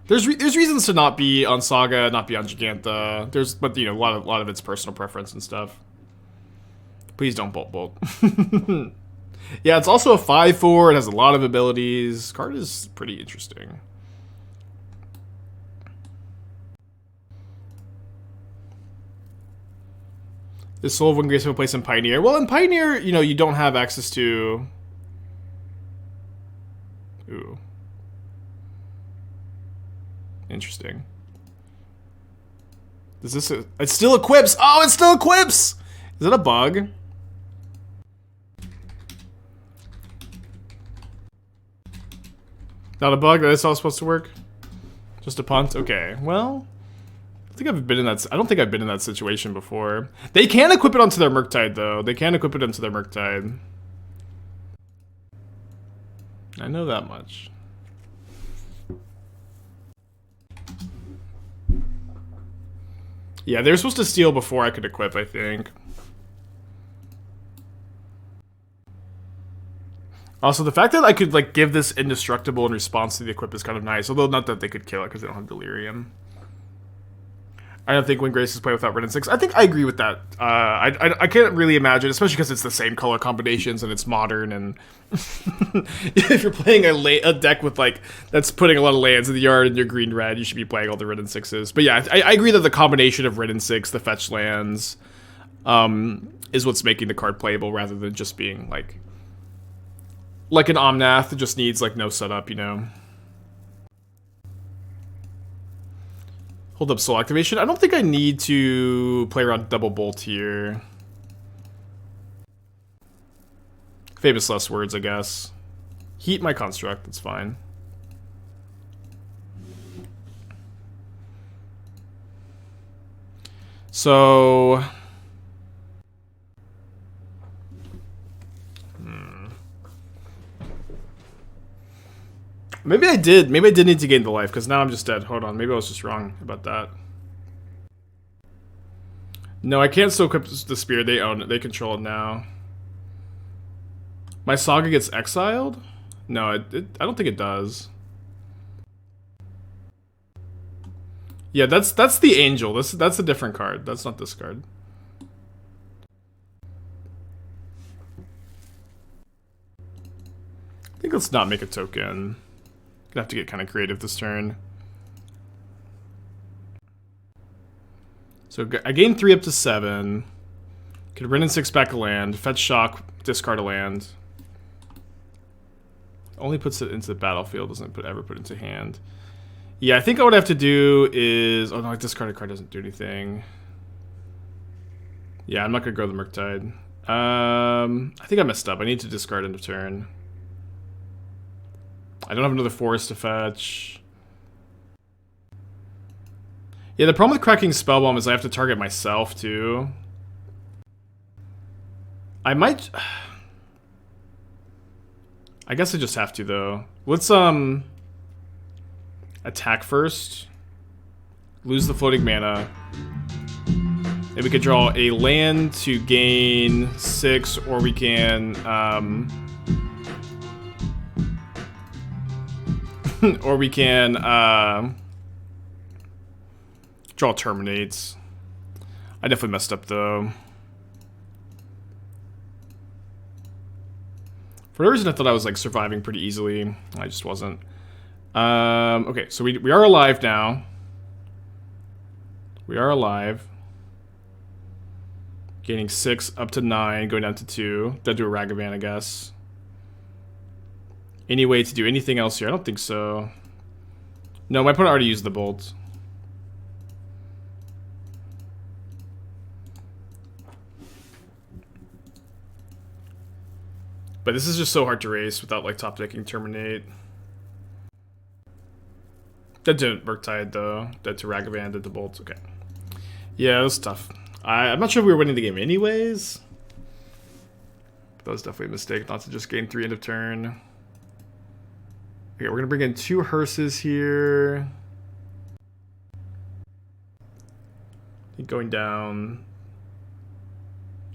There's reasons to not be on Saga, not be on Giganta. But you know, a lot of it's personal preference and stuff. Please don't bolt. Yeah, it's also a 5/4. It has a lot of abilities. Card is pretty interesting. This Soul of Windgrace will place in Pioneer. Well, in Pioneer, you know, you don't have access to. Ooh. Interesting. Is this it still equips? Oh, it still equips! Is that a bug? Not a bug? That's how it's supposed to work? Just a punt? Okay, well... I don't think I've been in that situation before. They can equip it onto their Murktide, though. They can equip it into their Murktide. I know that much. Yeah, they were supposed to steal before I could equip, I think. Also, the fact that I could, like, give this indestructible in response to the equip is kind of nice. Although, not that they could kill it, because they don't have Delirium. I don't think Windgrace is played without Wrenn and Six. I think I agree with that. I can't really imagine, especially because it's the same color combinations and it's modern. And if you're playing a deck with, like, that's putting a lot of lands in the yard and you're green-red, you should be playing all the Wrenn and Sixes. But yeah, I agree that the combination of Wrenn and Six, the fetch lands, is what's making the card playable rather than just being, like an Omnath that just needs, like, no setup, you know? Hold up soul activation. I don't think I need to play around double bolt here. Famous last words, I guess. Heat my construct, that's fine. So... Maybe I did need to gain the life, because now I'm just dead. Hold on, maybe I was just wrong about that. No, I can't still equip the spear. They own it. They control it now. My Saga gets exiled? No, I don't think it does. Yeah, that's the Angel. That's a different card. That's not this card. I think let's not make a token. Gonna have to get kind of creative this turn. So I gain 3 up to 7. Could Wrenn and Six back a land. Fetch Shock, discard a land. Only puts it into the battlefield, doesn't ever put it into hand. Yeah, I think what I would have to do is... Oh no, discard a card doesn't do anything. Yeah, I'm not gonna grow the Murktide. I think I messed up. I need to discard end of turn. I don't have another forest to fetch. Yeah, the problem with cracking Spellbomb is I have to target myself, too. I might... I guess I just have to, though. Let's, attack first. Lose the floating mana. And we could draw a land to gain 6, or we can, or we can draw Terminates. I definitely messed up though. For whatever reason I thought I was like surviving pretty easily. I just wasn't. Okay, so we are alive now. We are alive. Gaining 6 up to 9, going down to 2. Dead to a Ragavan, I guess. Any way to do anything else here? I don't think so. No, my opponent already used the bolt. But this is just so hard to race without like top decking Terminate. Dead to Murktide though. Dead to Ragavan, dead to bolts. Okay. Yeah, it was tough. I'm not sure if we were winning the game anyways. But that was definitely a mistake not to just gain 3 end of turn. Okay, we're gonna bring in 2 hearses here. I think going down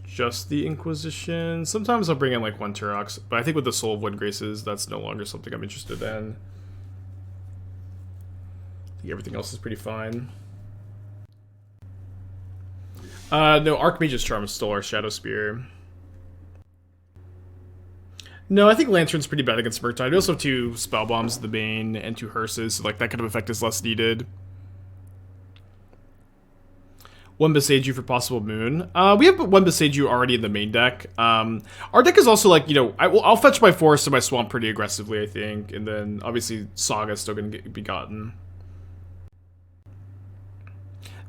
just the Inquisition. Sometimes I'll bring in like 1 Turox, but I think with the Soul of Windgraces, that's no longer something I'm interested in. I think everything else is pretty fine. No, Archmage's Charm stole our Shadowspear. No, I think Lantern's pretty bad against Murktide. We also have 2 Spellbombs, the Bane, and 2 Hearses, so like that kind of effect is less needed. 1 Boseiju for possible Moon. We have 1 Boseiju already in the main deck. Our deck is also like, you know, I'll fetch my Forest and my Swamp pretty aggressively, I think, and then obviously Saga is still going to be gotten.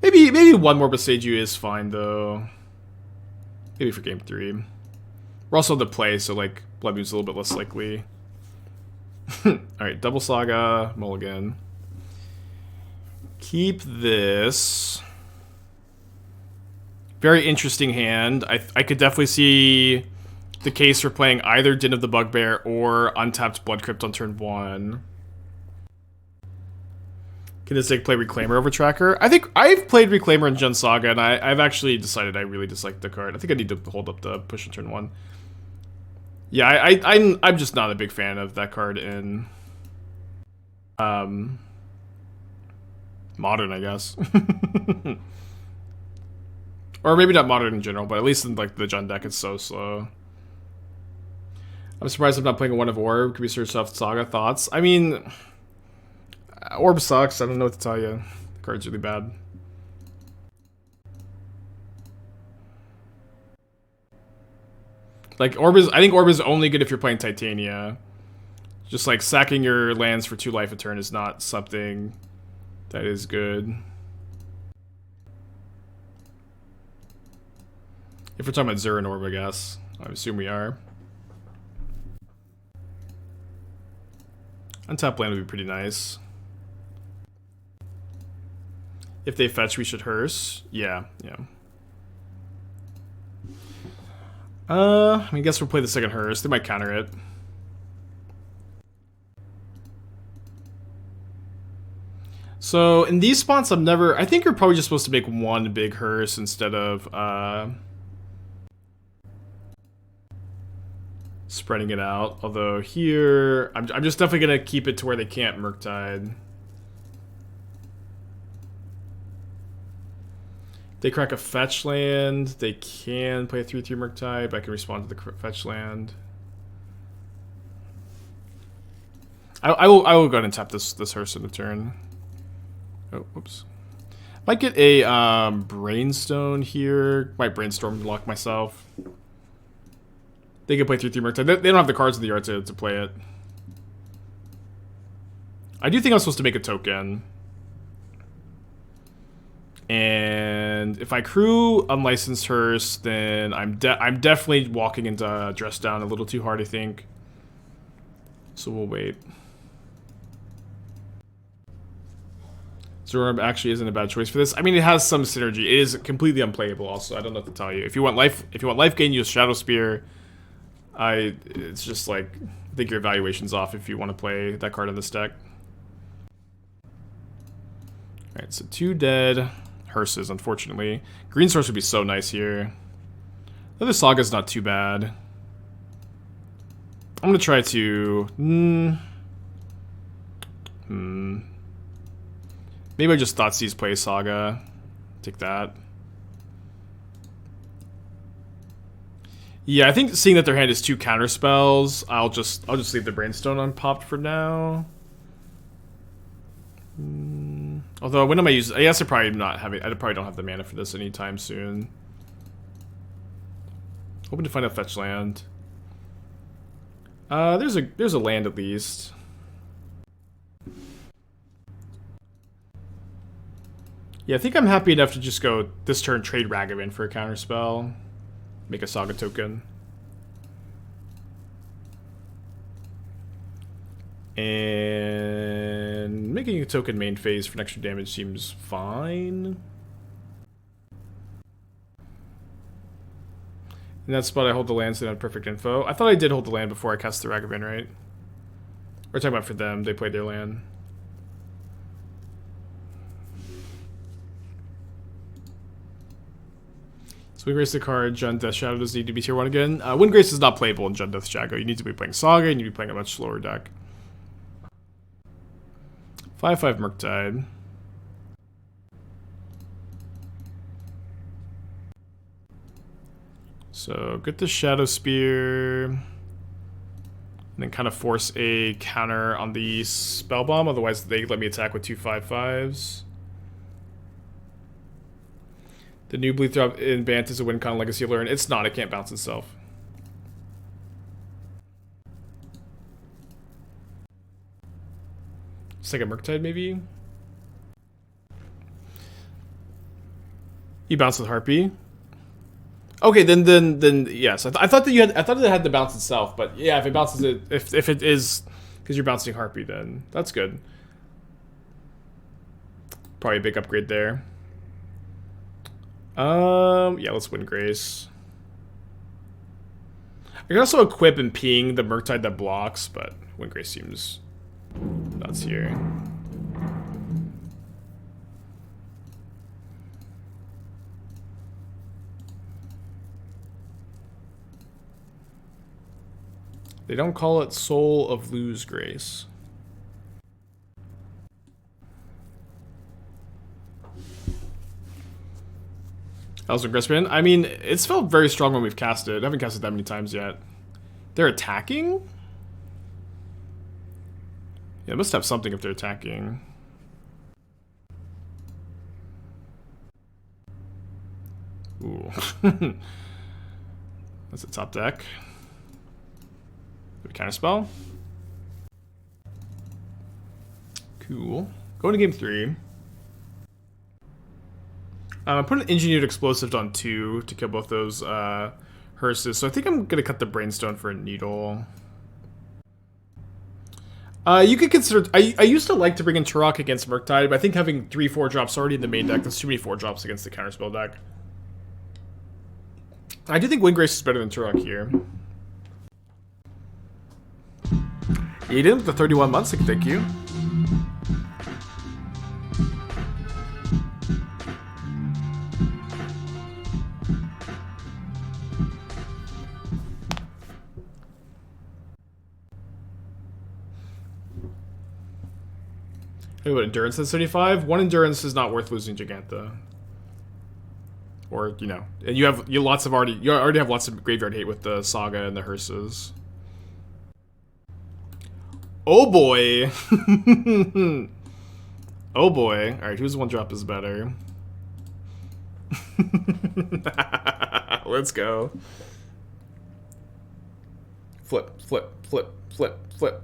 Maybe 1 more Boseiju is fine though. Maybe for game 3. We're also in the play, so like Blood Moon's a little bit less likely. Alright, double Saga, mulligan. Keep this. Very interesting hand. I could definitely see the case for playing either Den of the Bugbear or untapped Blood Crypt on turn 1. Can this deck play Reclaimer over Tracker? I think I've played Reclaimer in Gen Saga, and I've actually decided I really dislike the card. I think I need to hold up the push on turn 1. Yeah, I'm just not a big fan of that card in Modern, I guess. Or maybe not Modern in general, but at least in like the Gen deck, it's so slow. I'm surprised I'm not playing a One of Orb. Could be Search Soft Saga. Thoughts? I mean, Orb sucks. I don't know what to tell you. The card's really bad. Like, I think Orb is only good if you're playing Titania. Just like sacking your lands for 2 life a turn is not something that is good. If we're talking about Zur and Orb, I guess. I assume we are. Untap land would be pretty nice. If they fetch, we should hearse. Yeah, yeah. I guess we'll play the second hearse. They might counter it. So in these spots, I think you're probably just supposed to make 1 big hearse instead of spreading it out. Although here, I'm just definitely gonna keep it to where they can't Murktide. They crack a fetch land. They can play a 3/3 Murktide, but I can respond to the fetch land. I will go ahead and tap this hearse in the turn. Oh, whoops. Might get a Brainstone here. Might Brainstorm lock myself. They can play 3/3 Murktide. They don't have the cards in the yard to play it. I do think I'm supposed to make a token. And if I crew Unlicensed Hearse, then I'm definitely walking into Dress Down a little too hard, I think. So we'll wait. Zorb actually isn't a bad choice for this. I mean, it has some synergy. It is completely unplayable also. I don't know what to tell you. If you want life gain, use Shadowspear. It's just like, I think your evaluation's off if you want to play that card in this deck. Alright, so 2 dead hearses, unfortunately. Green source would be so nice here. The other Saga's not too bad. I'm gonna try to... Maybe I just Thoughtseize play Saga. Take that. Yeah, I think seeing that their hand is 2 counter spells, I'll just leave the Brainstone unpopped for now. Although when am I using? I guess I probably don't have the mana for this anytime soon. Hoping to find a fetch land. There's a land at least. Yeah, I think I'm happy enough to just go this turn trade Ragavan for a counter spell. Make a Saga token. And making a token main phase for an extra damage seems fine. In that spot I hold the land so they have perfect info. I thought I did hold the land before I cast the Ragavan, right? We're talking about for them, they played their land. So Windgrace the card, Jund Death Shadow does need to be tier 1 again. Windgrace is not playable in Jund Death Shadow. You need to be playing Saga, you need to be playing a much slower deck. 5/5 Murktide. So get the Shadowspear. And then kind of force a counter on the Spellbomb, otherwise they let me attack with 2 5/5s. The new Bleed Drop in Bant is a win con Legacy Learn. It's not, it can't bounce itself. Second Murktide, maybe? You bounce with Harpy. Okay, then yes. I thought that I thought it had to bounce itself, but yeah, if it bounces it, if it is because you're bouncing Harpy, then that's good. Probably a big upgrade there. Yeah, let's Windgrace. I can also equip and ping the Murktide that blocks, but Windgrace seems nuts here. They don't call it Soul of Windgrace. How's Windgrace? I mean, it's felt very strong when we've cast it. I haven't cast it that many times yet. They're attacking? Yeah, it must have something if they're attacking. Ooh. That's a top deck. Counterspell. Cool. Going to game 3. I put an Engineered Explosive on 2 to kill both those hearses, so I think I'm going to cut the Brainstone for a Needle. You could consider... I used to like to bring in Turok against Murktide, but I think having 3-4 drops already in the main deck, that's too many 4 drops against the counterspell deck. I do think Windgrace is better than Turok here. Eden, the 31 months, I can thank you. Hey, what, Endurance at 75? 1 Endurance is not worth losing Giganta. Or, you know, and you already have lots of graveyard hate with the Saga and the hearses. Oh boy. Oh boy. Alright, whose 1-drop is better? Let's go. Flip, flip, flip, flip, flip.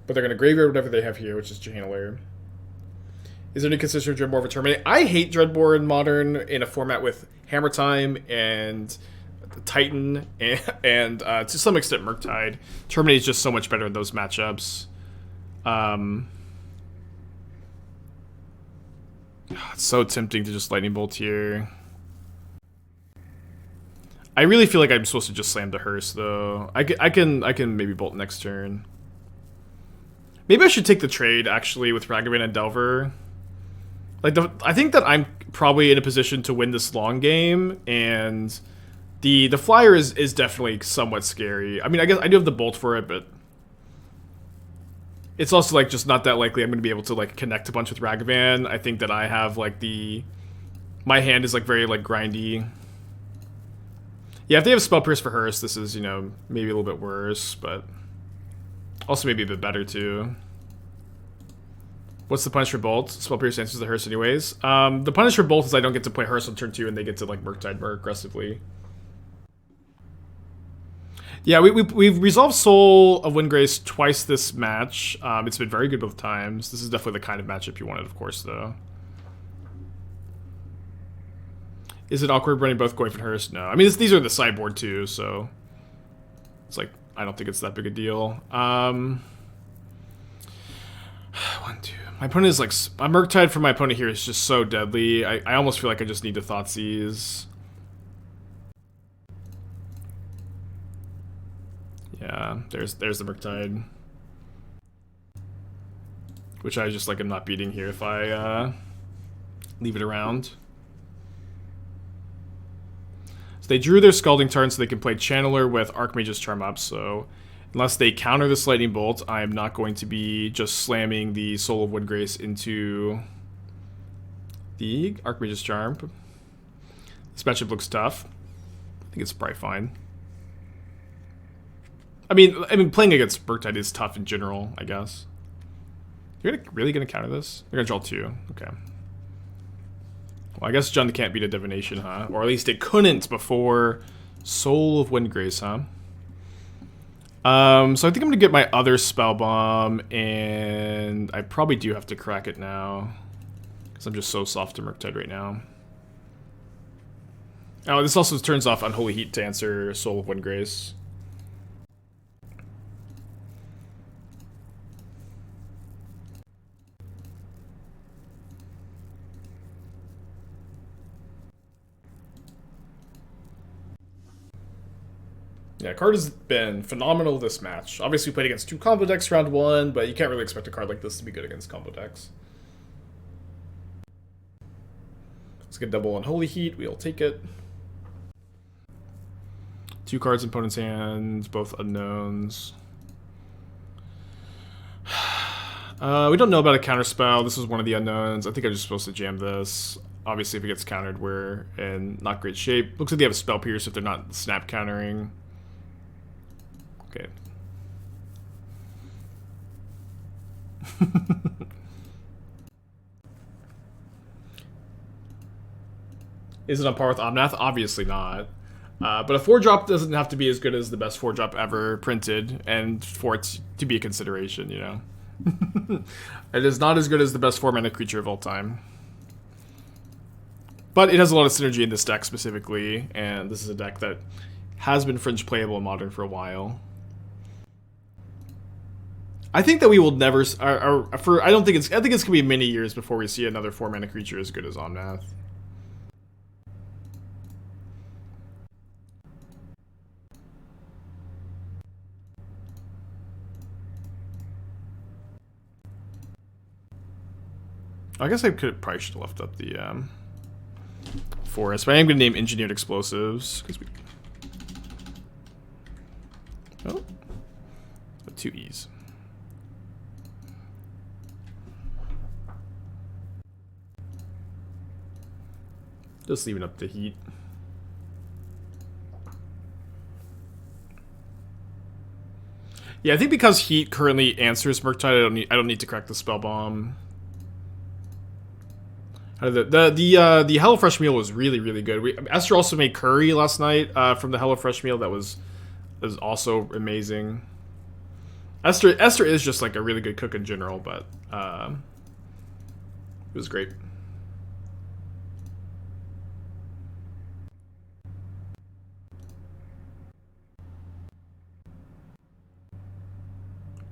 But they're going to graveyard whatever they have here, which is Channeler. Is there any consideration of Dreadbore over Terminate? I hate Dreadbore in Modern in a format with Hammer Time and Titan and to some extent Murktide. Terminate is just so much better in those matchups. It's so tempting to just Lightning Bolt here. I really feel like I'm supposed to just slam the hearse though. I can maybe bolt next turn. Maybe I should take the trade actually with Ragavan and Delver. Like I think that I'm probably in a position to win this long game, and the flyer is definitely somewhat scary. I mean, I guess I do have the bolt for it, but it's also like just not that likely I'm going to be able to like connect a bunch with Ragavan. I think that I have like my hand is like very like grindy. Yeah, if they have Spell Pierce for Hearse, this is, you know, maybe a little bit worse, but also maybe a bit better too. What's the punish for Bolt? Spell Pierce answers the Hearse anyways. The punish for Bolt is I don't get to play Hearse on turn 2 and they get to like Murktide more aggressively. Yeah, we've resolved Soul of Windgrace twice this match. It's been very good both times. This is definitely the kind of matchup you wanted, of course, though. Is it awkward running both Goyf and Hearse? No. I mean, these are the sideboard too, so it's like, I don't think it's that big a deal. 1, 2. My opponent is like, a Murktide from my opponent here is just so deadly. I almost feel like I just need to Thoughtseize. Yeah, there's the Murktide. Which I just like am not beating here if I leave it around. So they drew their Scalding Tarn so they can play Channeler with Archmage's Charm up, so unless they counter this Lightning Bolt, I am not going to be just slamming the Soul of Windgrace into the Archmage's Charm. This matchup looks tough. I think it's probably fine. I mean, playing against Murktide is tough in general, I guess. You're really gonna counter this? You're gonna draw 2. Okay. Well, I guess John can't beat a Divination, huh? Or at least it couldn't before Soul of Windgrace, huh? So I think I'm gonna get my other Spellbomb, and I probably do have to crack it now. Because I'm just so soft to Murktide right now. Oh, this also turns off Unholy Heat to answer Soul of Windgrace. Yeah, card has been phenomenal this match. Obviously, we played against 2 combo decks round 1, but you can't really expect a card like this to be good against combo decks. Let's get double Unholy Heat. We'll take it. 2 cards in opponent's hands, both unknowns. We don't know about a counterspell. This is one of the unknowns. I think I'm just supposed to jam this. Obviously, if it gets countered, we're in not great shape. Looks like they have a spell pierce if they're not snap countering. Okay. Is it on par with Omnath? Obviously not. But a 4-drop doesn't have to be as good as the best 4-drop ever printed, and for it to be a consideration, you know. It is not as good as the best 4-mana creature of all time. But it has a lot of synergy in this deck specifically, and this is a deck that has been fringe playable in Modern for a while. I think that we will never. I don't think it's. I think it's gonna be many years before we see another 4-mana creature as good as Omnath. I guess I probably should have left up the forest, but I am gonna name Engineered Explosives because we. Oh, 2 E's. Just leaving up the heat. Yeah, I think because heat currently answers Murktide, I don't need to crack the Spellbomb. The HelloFresh meal was really good. Esther also made curry last night from the HelloFresh meal. That was also amazing. Esther is just like a really good cook in general, but it was great.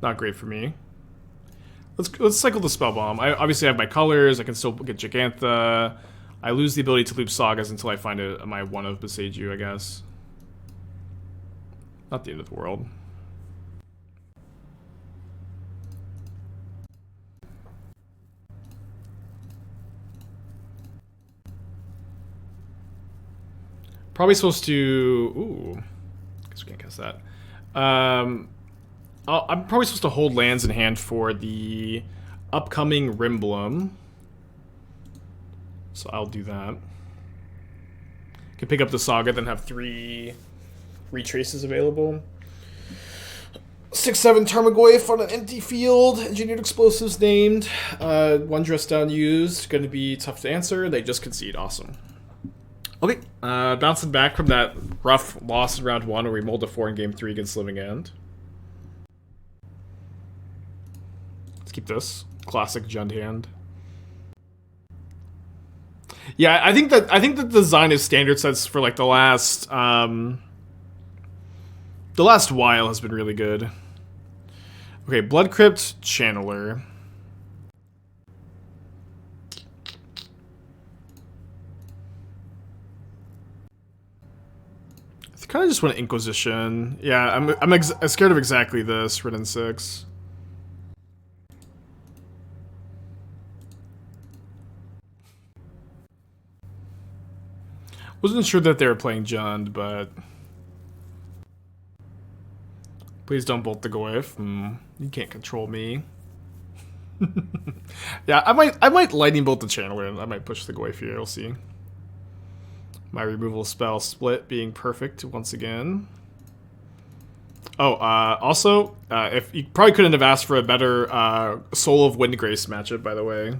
Not great for me. Let's cycle the Spellbomb. I obviously have my colors. I can still get Gigantha. I lose the ability to loop Sagas until I find my one of Boseiju, I guess. Not the end of the world. Probably supposed to. Ooh, guess we can't cast that. I'm probably supposed to hold lands in hand for the upcoming Rimblem. So I'll do that. Can pick up the Saga, then have 3 retraces available. 6/7 Tarmogoyf on an empty field. Engineered Explosives named. 1 dress down used. Going to be tough to answer. They just concede. Awesome. Okay. Bouncing back from that rough loss in round 1 where we mulled a 4 in game 3 against Living End. Keep this classic Jund hand. Yeah, I think that the design is standard sets for like the last while has been really good. Okay, Blood Crypt Channeler. I kind of just want Inquisition. Yeah, I'm scared of exactly this. Wrenn and Six. Wasn't sure that they were playing Jund, but please don't bolt the Goyf. You can't control me. Yeah, I might lightning bolt the Channeler. I might push the Goyf here. We'll see. My removal spell split being perfect once again. Oh, also, if you probably couldn't have asked for a better Soul of Windgrace matchup, by the way.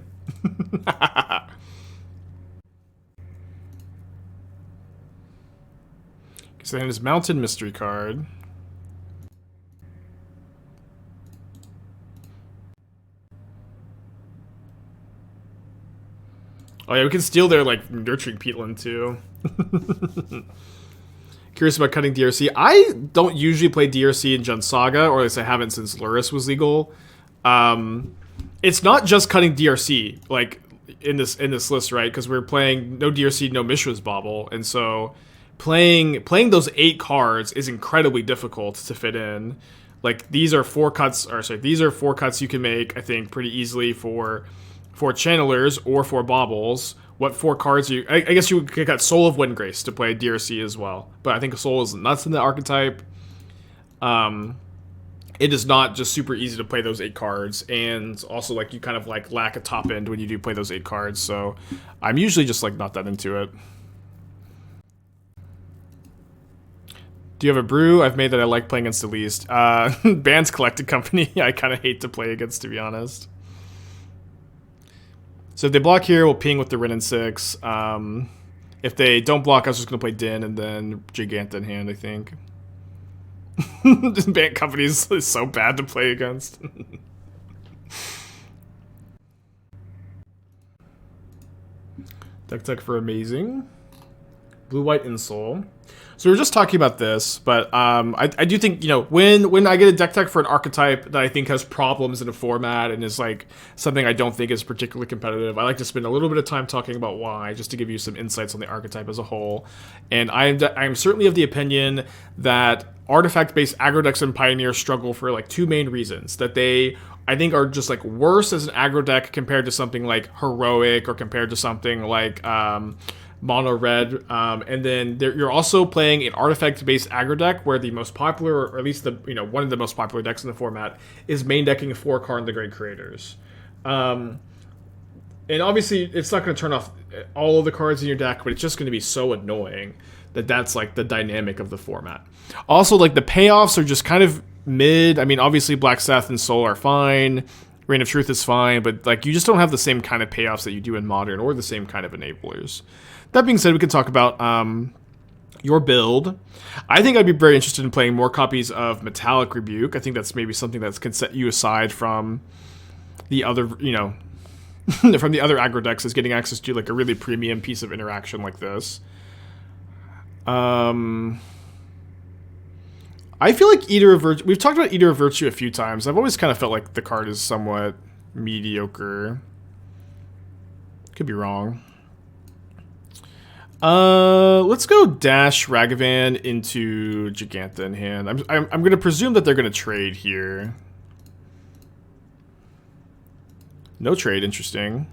So then his Mountain Mystery card. Oh yeah, we can steal their like Nurturing Peatland too. Curious about cutting DRC. I don't usually play DRC in Jund Saga, or at least I haven't since Luris was legal. It's not just cutting DRC like in this list, right? Because we're playing no DRC, no Mishra's Bauble, and so playing those 8 cards is incredibly difficult to fit in. Like, these are 4 cuts, or sorry, these are 4 cuts you can make, I think, pretty easily for channelers or for baubles. What 4 cards you... I guess you could cut Soul of Windgrace to play DRC as well. But I think Soul is nuts in the archetype. It is not just super easy to play those 8 cards. And also, like, you kind of, like, lack a top end when you do play those 8 cards. So I'm usually just, like, not that into it. Do you have a brew I've made that I like playing against the least? Band's Collected Company, I kind of hate to play against, to be honest. So if they block here, we'll ping with the Wrenn and Six. If they don't block, I was just going to play Din and then Giganta in hand, I think. Band Company is so bad to play against. Deck for amazing. Blue-White Insole. So we were just talking about this, but I do think, you know, when I get a deck tech for an archetype that I think has problems in a format and is like something I don't think is particularly competitive, I like to spend a little bit of time talking about why, just to give you some insights on the archetype as a whole. And I'm certainly of the opinion that artifact-based aggro decks and Pioneer struggle for like 2 main reasons. That they, I think, are just like worse as an aggro deck compared to something like Heroic or compared to something like Mono Red, and then you're also playing an artifact-based aggro deck where the most popular, or at least the one of the most popular decks in the format, is main decking 4 Karn the Great Creators. And obviously, it's not going to turn off all of the cards in your deck, but it's just going to be so annoying that that's like the dynamic of the format. Also, like the payoffs are just kind of mid. I mean, obviously, Black Seth and Soul are fine. Reign of Truth is fine, but like you just don't have the same kind of payoffs that you do in Modern, or the same kind of enablers. That being said, we can talk about your build. I think I'd be very interested in playing more copies of Metallic Rebuke. I think that's maybe something that can set you aside from the other, from the other aggro decks, is getting access to like a really premium piece of interaction like this. I feel like Eater of Virtue... We've talked about Eater of Virtue a few times. I've always kind of felt like the card is somewhat mediocre. Could be wrong. Let's go dash Ragavan into Giganta in hand. I'm going to presume that they're going to trade here. No trade, interesting.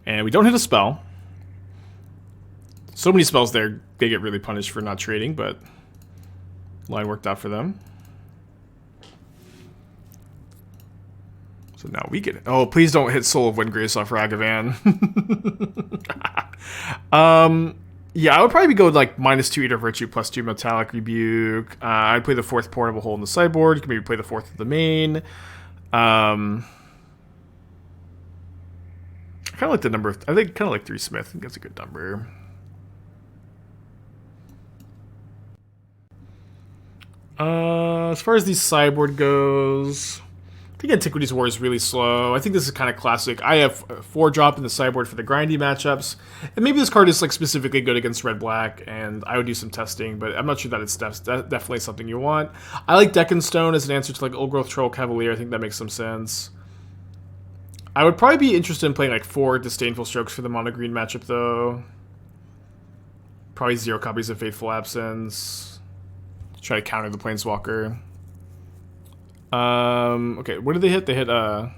And we don't hit a spell. So many spells there, they get really punished for not trading, but line worked out for them. So now we get it. Oh, please don't hit Soul of Windgrace off Ragavan. Yeah, I would probably go with like -2 Eater of Virtue, +2 Metallic Rebuke. I'd play the 4th Portable Hole in the sideboard. You can maybe play the 4th of the main. I kind of like the number. I think kind of like 3 Smith. I think that's a good number. As far as the sideboard goes, I think Antiquities War is really slow. I think this is kind of classic. I have 4-drop in the sideboard for the grindy matchups, and maybe this card is like specifically good against red-black, and I would do some testing, but I'm not sure that it's definitely something you want. I like Deckenstone as an answer to like Old Growth Troll Cavalier. I think that makes some sense. I would probably be interested in playing like 4 Disdainful Strokes for the mono-green matchup, though. Probably 0 copies of Faithful Absence. Try to counter the Planeswalker. Okay, what did they hit? They hit Urza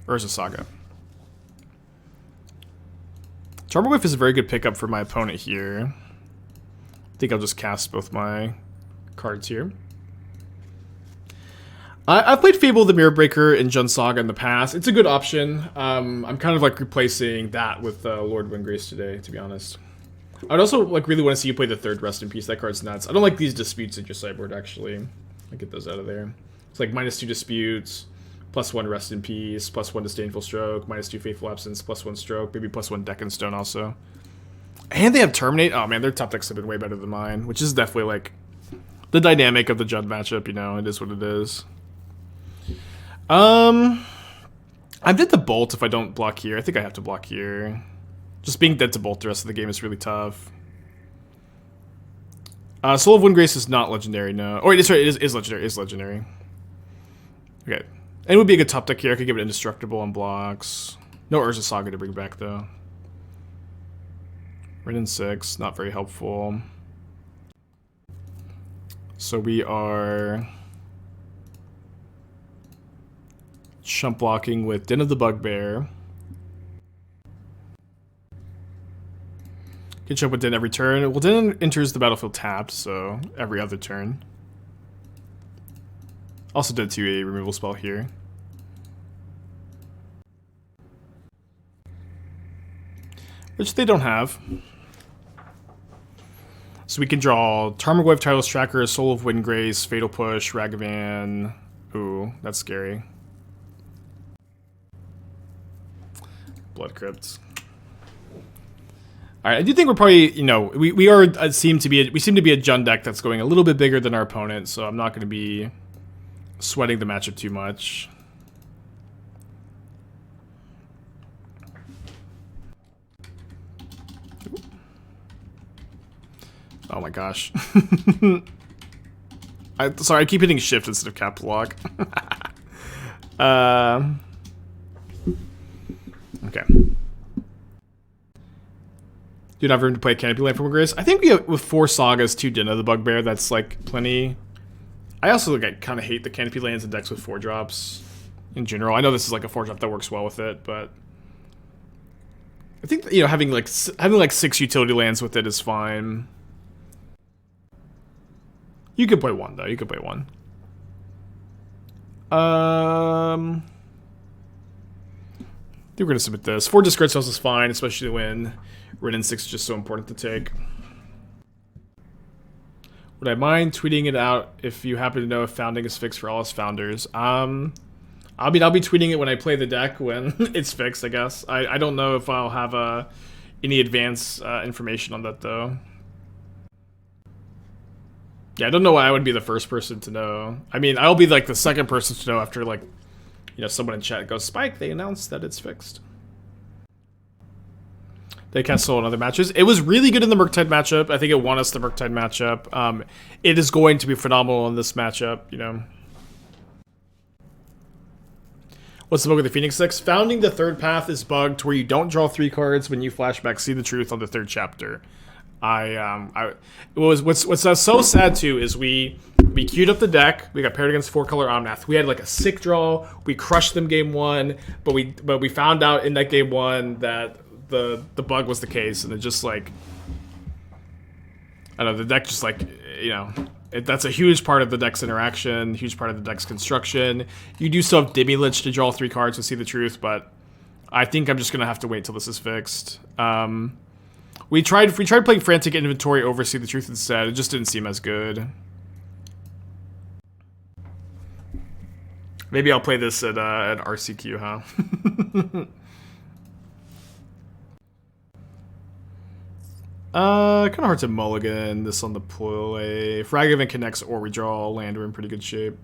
Saga. Tarmogoyf is a very good pickup for my opponent here. I think I'll just cast both my cards here. I've played Fable the Mirror Breaker in Jund Saga in the past. It's a good option. I'm kind of like replacing that with Lord Windgrace today, to be honest. I'd also like really want to see you play the 3rd Rest in Peace. That card's nuts. I don't like these disputes in your sideboard, actually. I'll get those out of there. It's like -2 Disputes, +1 Rest in Peace, +1 Disdainful Stroke, -2 Faithful Absence, +1 Stroke, maybe +1 Deckenstone also. And they have Terminate. Oh man, their top decks have been way better than mine, which is definitely like the dynamic of the Jund matchup, it is what it is. I did the Bolt if I don't block here. I think I have to block here. Just being dead to Bolt the rest of the game is really tough. Soul of Windgrace is not legendary, no. Oh, wait, it's right, it is legendary. It is legendary. Okay. And it would be a good top deck here. I could give it Indestructible on blocks. No Urza Saga to bring back, though. Wrenn and Six, not very helpful. So we are chump blocking with Den of the Bugbear. Can chump with Den every turn. Well, Den enters the battlefield tapped, so every other turn. Also did to a removal spell here. Which they don't have. So we can draw Tarmogoyf, Tireless Tracker, Soul of Windgrace, Fatal Push, Ragavan. Ooh, that's scary. Blood Crypt. All right, I do think we're probably, you know, we seem to be a Jund deck that's going a little bit bigger than our opponent, so I'm not going to be sweating the matchup too much. Oh my gosh. Sorry, I keep hitting shift instead of caps lock. Okay. Do not have room to play Canopy Land from Grace. I think we have, with 4 Sagas, 2 Den of the Bugbear, that's like plenty. I also like, I kind of hate the Canopy Lands and decks with 4 drops in general. I know this is like a 4 drop that works well with it, but I think, you know, having like 6 utility lands with it is fine. You could play 1 though. You could play 1. I think we're gonna submit this. 4 discard spells is fine, especially when Wrenn and Six is just so important to take. Would I mind tweeting it out if you happen to know if founding is fixed for all us founders? I'll be tweeting it when I play the deck when it's fixed, I guess. I don't know if I'll have any advance information on that though. Yeah, I don't know why I would be the first person to know. I mean, I'll be like the second person to know after, like, you know, someone in chat goes, Spike, they announced that it's fixed. They cast Soul in other matches. It was really good in the Murktide matchup. I think it won us the Murktide matchup. It is going to be phenomenal in this matchup, you know. What's the bug with the Phoenix 6? Founding the third path is bugged to where you don't draw 3 cards when you flashback See the Truth on the 3rd chapter. What's so sad too is we queued up the deck. We got paired against 4-color Omnath. We had like a sick draw. We crushed them game 1, but we found out in that game 1 that the bug was the case, and it just like, I don't know, the deck just like, you know, that's a huge part of the deck's interaction, huge part of the deck's construction. You do still have Dimmy Lich to draw 3 cards to See the Truth, but I think I'm just gonna have to wait till this is fixed. We tried playing Frantic Inventory over See the Truth instead. It just didn't seem as good. Maybe I'll play this at RCQ, huh? Kind of hard to mulligan this on the play. If Ragavan connects or we draw land, we're in pretty good shape.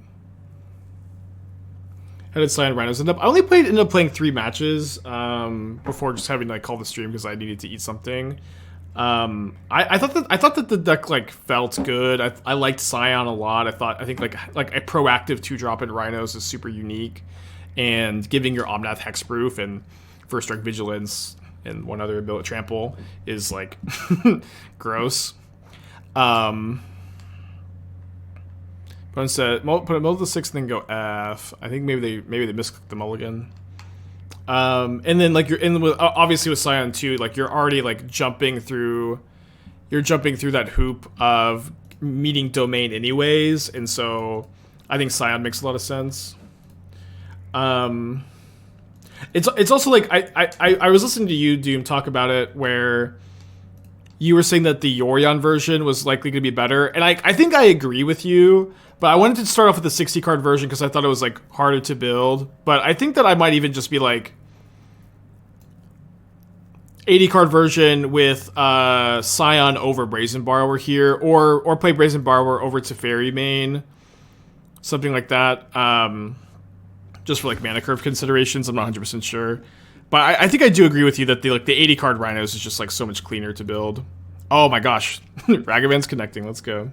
Headed Scion Rhinos I only ended up playing 3 matches before just having to like call the stream because I needed to eat something. I thought that the deck like felt good. I liked Scion a lot. I think like a proactive 2-drop in Rhinos is super unique, and giving your Omnath hexproof and First Strike Vigilance and one other ability Trample is like gross. But instead, put a Mulligan to 6th and then go F. I think maybe they misclicked the mulligan. And then like obviously with Scion 2, like you're already like jumping through that hoop of meeting domain anyways, and so I think Scion makes a lot of sense. It's also like I was listening to you, Doom, talk about it where you were saying that the Yorion version was likely going to be better, and I think I agree with you. But I wanted to start off with the 60-card version because I thought it was like harder to build. But I think that I might even just be like 80-card version with Scion over Brazen Borrower here, or play Brazen Borrower over Teferi main, something like that. Just for like mana curve considerations, I'm not 100% sure. But I think I do agree with you that the 80-card Rhinos is just like so much cleaner to build. Oh my gosh, Ragavan's connecting. Let's go.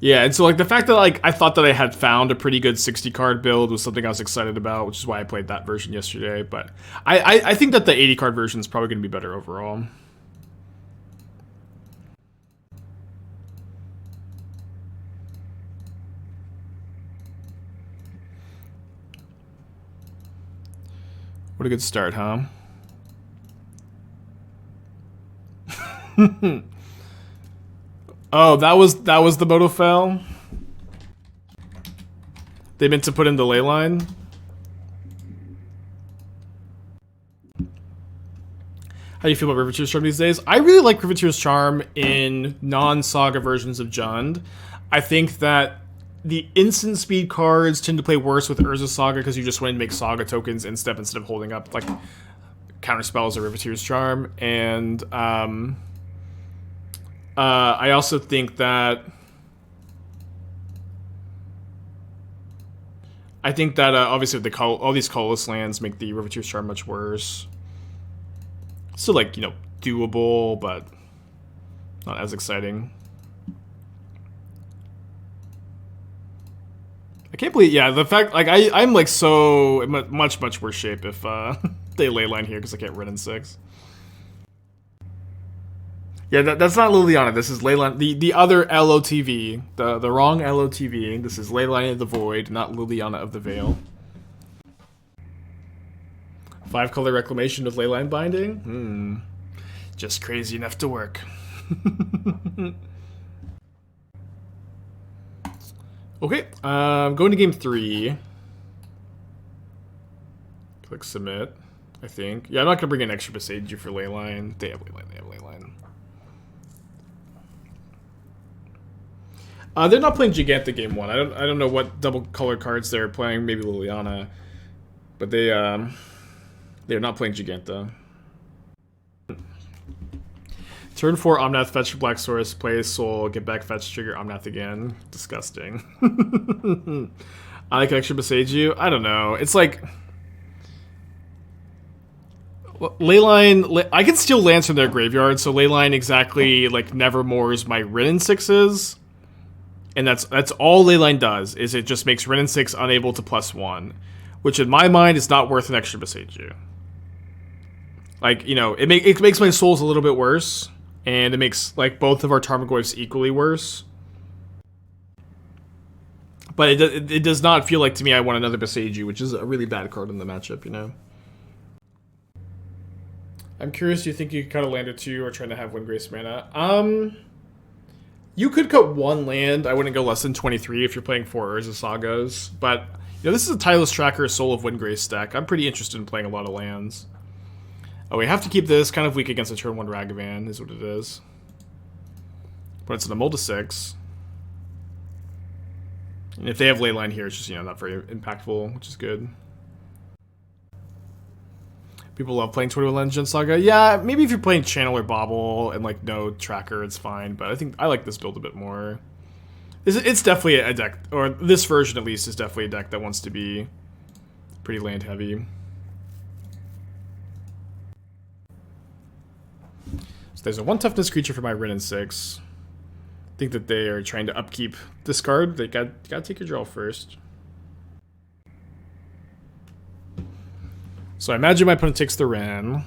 Yeah, and so like the fact that like I thought that I had found a pretty good 60-card build was something I was excited about, which is why I played that version yesterday. But I think that the 80-card version is probably going to be better overall. What a good start, huh? Oh, that was the Motofel? They meant to put in the ley line? How do you feel about Riveteer's Charm these days? I really like Riveteer's Charm in non-Saga versions of Jund. I think that the instant speed cards tend to play worse with Urza Saga because you just want to make Saga tokens in step instead of holding up like counter spells or Riveteer's Charm. And I also think that obviously all these colorless lands make the Riveteer's Charm much worse. Still, like, you know, doable, but not as exciting. I can't believe, yeah, the fact, like, I'm like so much worse shape if they leyline here because I can't Wrenn and Six. Yeah, that's not Liliana. This is Leyline, the other LOTV, the wrong LOTV. This is Leyline of the Void, not Liliana of the Veil. 5-color Reclamation with Leyline Binding? Just crazy enough to work. Okay, going to game 3. Click submit, I think. Yeah, I'm not going to bring in extra Boseiju for Leyline. They have Leyline. They're not playing Giganta game 1. I don't know what double colored cards they're playing. Maybe Liliana. But they're not playing Giganta. Turn 4, Omnath, fetch for Black Source, play Soul, get back, fetch, trigger Omnath again. Disgusting. I like extra Boseiju. I don't know. It's like Leyline. I can steal lands from their graveyard, so Leyline exactly like Nevermore's my Wrenn and Sixes, and that's all Leyline does. Is it just makes Wrenn and Six unable to +1, which in my mind is not worth an extra Boseiju. Like, you know, it makes my souls a little bit worse, and it makes like both of our Tarmogoyfs equally worse. But it does not feel like to me I want another Boseiju, which is a really bad card in the matchup, you know. I'm curious, do you think you could cut a land or two or trying to have Windgrace mana? You could cut one land. I wouldn't go less than 23 if you're playing 4 Urza Sagas. But, you know, this is a Tireless Tracker Soul of Windgrace deck. I'm pretty interested in playing a lot of lands. Oh, we have to keep this kind of weak against a turn 1 Ragavan, is what it is. But it's an Emolda 6. And if they have Leyline here, it's just, you know, not very impactful, which is good. People love playing 21 Legend Saga. Yeah, maybe if you're playing Channel or Bobble and, like, no Tracker, it's fine. But I think I like this build a bit more. It's definitely a deck, or this version at least is definitely a deck that wants to be pretty land heavy. So there's a 1 toughness creature for my Wrenn and Six. I think that they are trying to upkeep this card. They gotta take your draw first. So I imagine my opponent takes the Wrenn.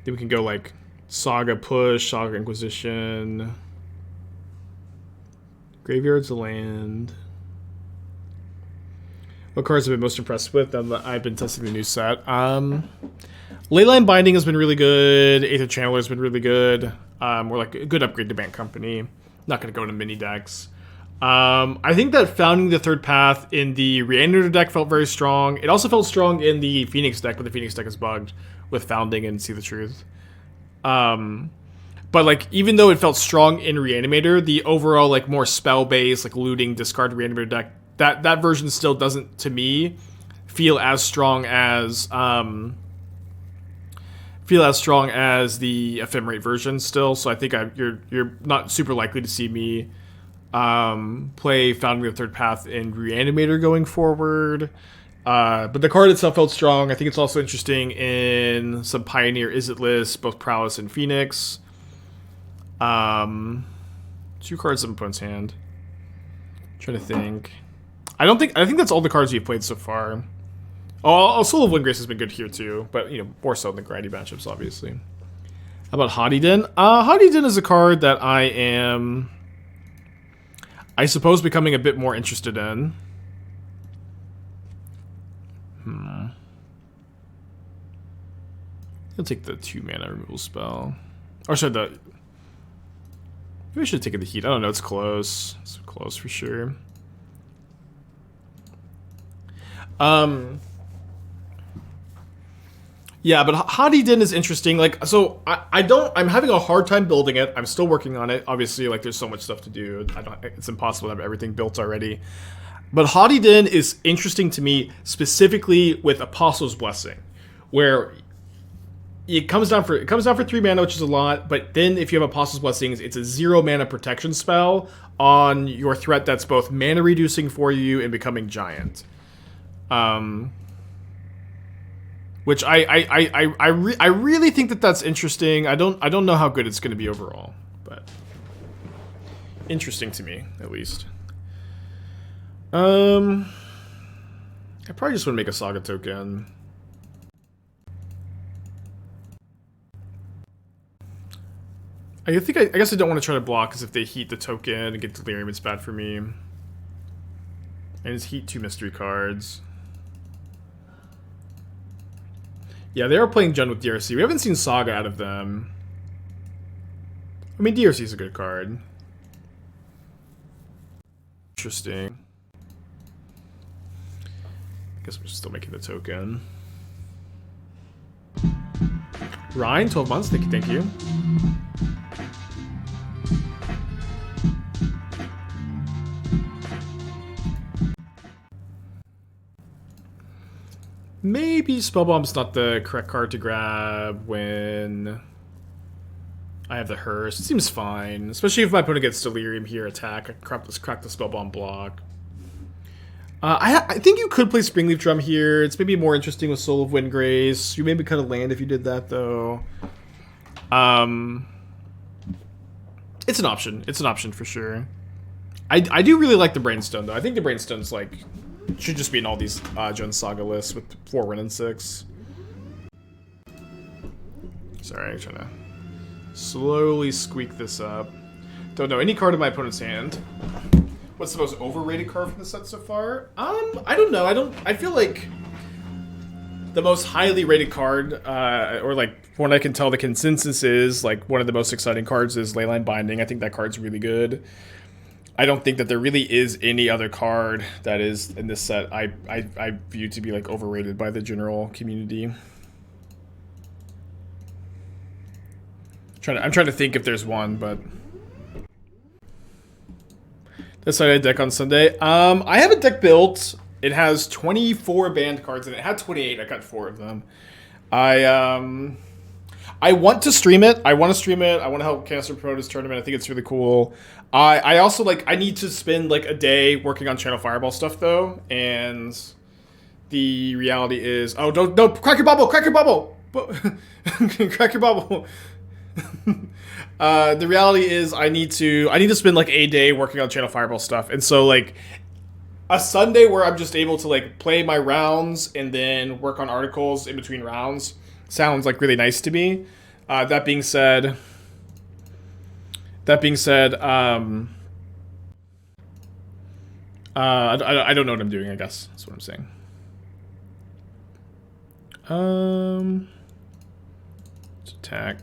Then we can go like Saga push, Saga Inquisition. Graveyard's a land. What cards have I been most impressed with? I've been testing the new set. Leyline Binding has been really good. Aether Channeler has been really good. We're like a good upgrade to Bank Company. Not going to go into mini decks. I think that Founding the Third Path in the Reanimator deck felt very strong. It also felt strong in the Phoenix deck, but the Phoenix deck is bugged with Founding and See the Truth. But like, even though it felt strong in Reanimator, the overall like more spell-based, like looting, discard Reanimator deck, that version still doesn't, to me, feel as strong as the Ephemerate version still. So I think you're not super likely to see me play Founding the Third Path in Reanimator going forward. But the card itself felt strong. I think it's also interesting in some Pioneer Izzet lists, both Prowess and Phoenix. 2 cards in opponent's hand. Trying to think. I think that's all the cards you've played so far. Oh, Soul of Windgrace has been good here too, but you know, more so in the grindy matchups, obviously. How about Haughty Den? Haughty Den is a card that I am, I suppose, becoming a bit more interested in. He'll take the 2-mana removal spell. Or sorry, maybe I should have taken the heat. I don't know, it's close. It's close for sure. Yeah, but Hadi Din is interesting. Like, so I'm having a hard time building it. I'm still working on it. Obviously, like, there's so much stuff to do. It's impossible to have everything built already. But Hadi Din is interesting to me specifically with Apostle's Blessing, where it comes down for 3 mana, which is a lot. But then if you have Apostle's Blessings, it's a 0 mana protection spell on your threat that's both mana reducing for you and becoming giant. Which I really think that's interesting. I don't know how good it's going to be overall, but interesting to me at least. I probably just want to make a Saga token. I guess I don't want to try to block because if they heat the token and get Delirium, it's bad for me. And it's heat 2 mystery cards. Yeah, they are playing Jund with DRC. We haven't seen Saga out of them. I mean, DRC is a good card. Interesting. I guess we're still making the token. Ryan, 12 months. Thank you. Maybe Spellbomb's not the correct card to grab when I have the Hearse. It seems fine, especially if my opponent gets Delirium here, attack, crack the Spellbomb block. I think you could play Springleaf Drum here. It's maybe more interesting with Soul of Windgrace. You maybe cut a land if you did that, though. It's an option. It's an option for sure. I do really like the Brainstone, though. I think the Brainstone's like... should just be in all these Jund Saga lists with 4 Wrenn and Six. Sorry, I'm trying to slowly squeak this up. Don't know any card in my opponent's hand. What's the most overrated card from the set so far? I don't know. I feel like the most highly rated card, or like when I can tell the consensus is like one of the most exciting cards is Leyline Binding. I think that card's really good. I don't think that there really is any other card that is in this set I view to be like overrated by the general community. I'm trying to think if there's one, but decided deck on Sunday. I have a deck built. It has 24 banned cards and it had 28. I got 4 of them. I want to stream it. I want to help Canister promote his tournament. I think it's really cool. I also I need to spend like a day working on Channel Fireball stuff though, and the reality is, oh, don't crack your bubble, crack your bubble, crack your bubble. The reality is I need to spend like a day working on Channel Fireball stuff, and so like a Sunday where I'm just able to like play my rounds and then work on articles in between rounds sounds like really nice to me. That being said, I don't know what I'm doing, I guess. That's what I'm saying. Let's attack.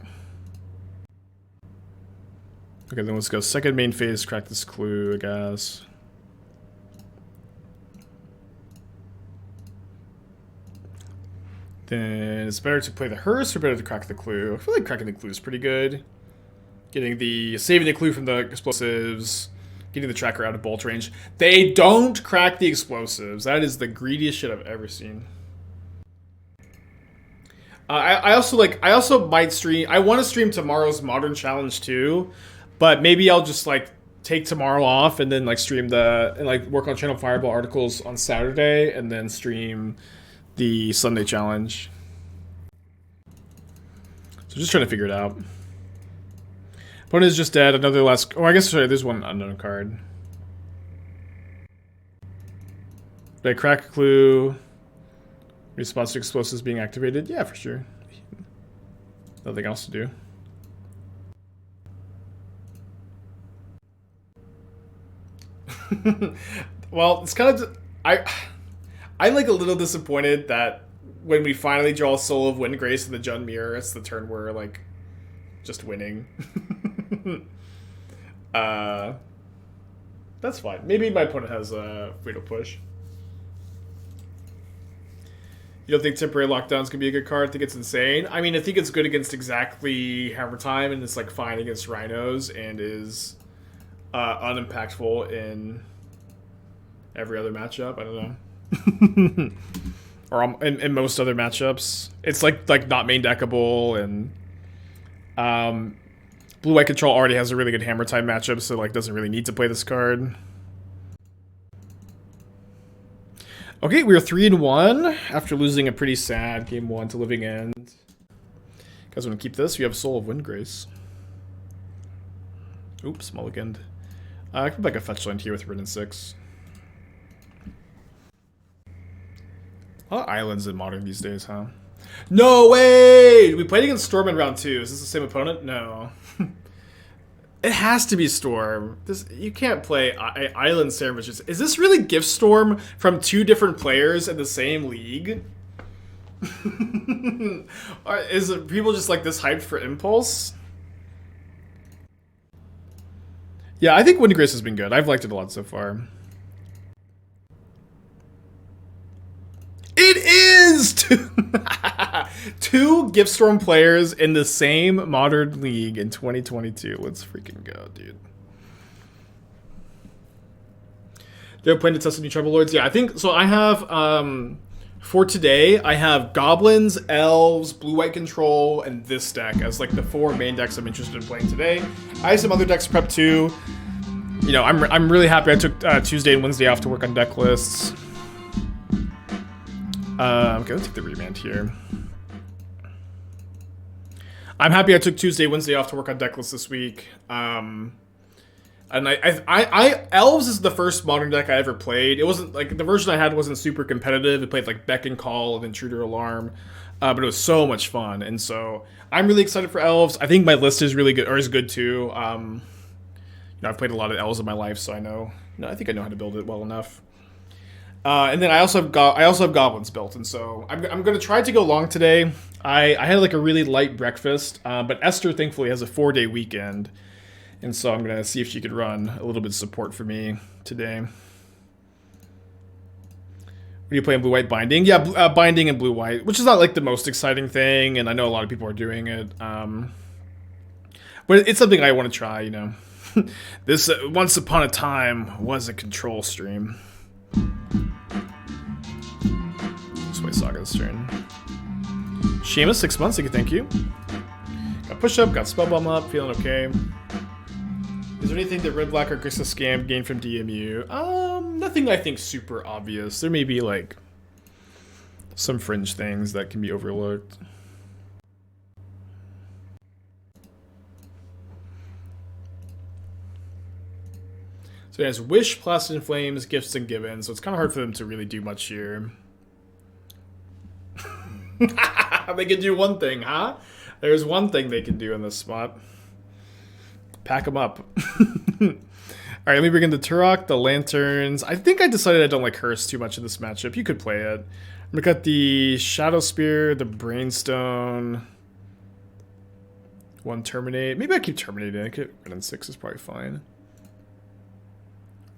Okay, then let's go second main phase, crack this clue, I guess. Then it's better to play the Hearse or better to crack the clue? I feel like cracking the clue is pretty good. Saving the clue from the explosives, getting the tracker out of bolt range. They don't crack the explosives. That is the greediest shit I've ever seen. I also might stream. I want to stream tomorrow's Modern Challenge too, but maybe I'll just like take tomorrow off and then like stream and like work on Channel Fireball articles on Saturday and then stream the Sunday challenge. So just trying to figure it out. Opponent is just dead. Another last. Oh, I guess sorry. There's one unknown card. Did I crack a clue? Response to explosives being activated? Yeah, for sure. Nothing else to do. Well, it's kind of. I'm like a little disappointed that when we finally draw Soul of Windgrace in the Jund Mirror, it's the turn where like just winning. That's fine. Maybe my opponent has a Fatal Push. You don't think Temporary Lockdown's gonna be a good card? I think it's insane. I mean, I think it's good against exactly Hammer Time, and it's like fine against Rhinos, and is unimpactful in every other matchup. I don't know. Or in most other matchups. It's like not main deckable, and Blue-White Control already has a really good Hammer Time matchup, so like doesn't really need to play this card. Okay, we are 3-1 after losing a pretty sad game 1 to Living End. You guys want to keep this? You have Soul of Windgrace. Oops, mulliganed. I can put like a fetch land here with Wrenn and Six. A lot of islands in Modern these days, huh? No way! We played against Storm in round 2. Is this the same opponent? No. It has to be Storm. You can't play Island Sandwiches. Is this really Gift Storm from 2 different players in the same league? Or is it people just like this hyped for Impulse? Yeah, I think Windgrace has been good. I've liked it a lot so far. It is! Two Giftstorm players in the same Modern League in 2022. Let's freaking go, dude. They're playing to test new Trouble Lords? Yeah, I think... So I have... for today, I have Goblins, Elves, Blue-White Control, and this deck as like the 4 main decks I'm interested in playing today. I have some other decks prepped too. You know, I'm really happy I took Tuesday and Wednesday off to work on deck lists. Okay, let's take the remand here. I'm happy I took Tuesday, Wednesday off to work on deck lists this week. And Elves is the first Modern deck I ever played. It wasn't like the version I had wasn't super competitive. It played like Beck and Call and Intruder Alarm, but it was so much fun. And so I'm really excited for Elves. I think my list is really good, or is good too. You know, I've played a lot of Elves in my life, so I think I know how to build it well enough. And then I also have Goblins built, and so I'm going to try to go long today. I had like a really light breakfast, but Esther thankfully has a 4-day weekend, and so I'm going to see if she could run a little bit of support for me today. What are you playing, Blue-White Binding? Yeah, Binding and Blue-White, which is not like the most exciting thing, and I know a lot of people are doing it. But it's something I want to try, you know. This, once upon a time, was a control stream. Saga this turn. Seamus, 6 months, thank you. Got push up, got Spellbomb up, feeling okay. Is there anything that Red, Black, or Grixis Scam gained from DMU? Nothing I think super obvious. There may be like some fringe things that can be overlooked. So it has Wish, Placid and Flames, Gifts, and Given, so it's kind of hard for them to really do much here. They can do one thing, huh? There's one thing they can do in this spot. Pack them up. Alright, let me bring in the Turok, the Lanterns. I think I decided I don't like Hearst too much in this matchup. You could play it. I'm gonna cut the Shadowspear, the Brainstone. One Terminate. Maybe I keep Terminating. I could Wrenn and Six is probably fine.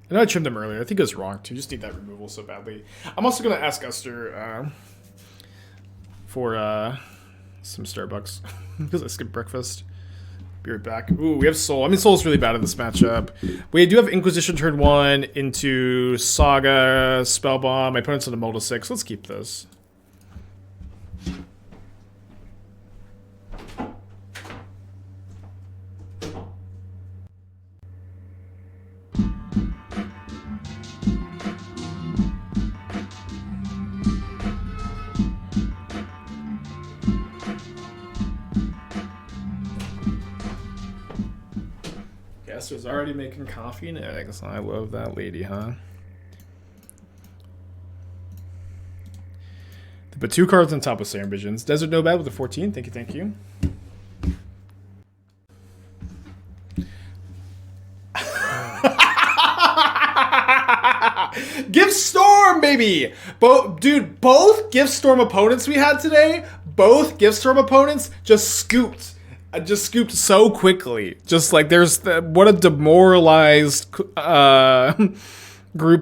I know I trimmed them earlier. I think it was wrong too. Just need that removal so badly. I'm also gonna ask Esther for some Starbucks because I skipped breakfast. Be right back. Ooh, we have Soul. I mean, Soul's really bad in this matchup. We do have Inquisition turn 1 into Saga, Spellbomb. My opponent's on a Mold of 6. Let's keep this. Esther's already making coffee and eggs. I love that lady, huh? They put 2 cards on top of Serum Visions. Desert No Bad with a 14. Thank you, thank you. Gift Storm, baby! Both Gift Storm opponents we had today, both Gift Storm opponents just scooped so quickly. Just like what a demoralized group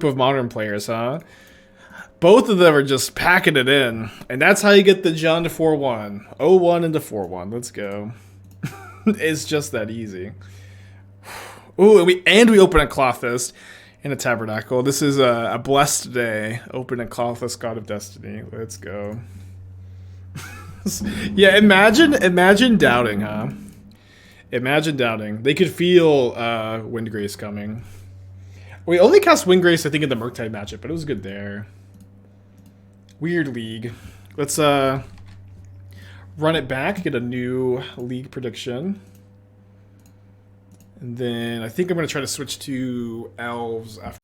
of Modern players, huh? Both of them are just packing it in. And that's how you get the John to 4-1. 0-1 into 4-1. Let's go. It's just that easy. Ooh, and we open a Clothist and a Tabernacle. This is a blessed day. Open a Clothist God of Destiny. Let's go. Yeah, imagine doubting, huh? Imagine doubting. They could feel Windgrace coming. We only cast Windgrace, I think, in the Murktide matchup, but it was good there. Weird league. Let's run it back, get a new league prediction. And then I think I'm going to try to switch to Elves after.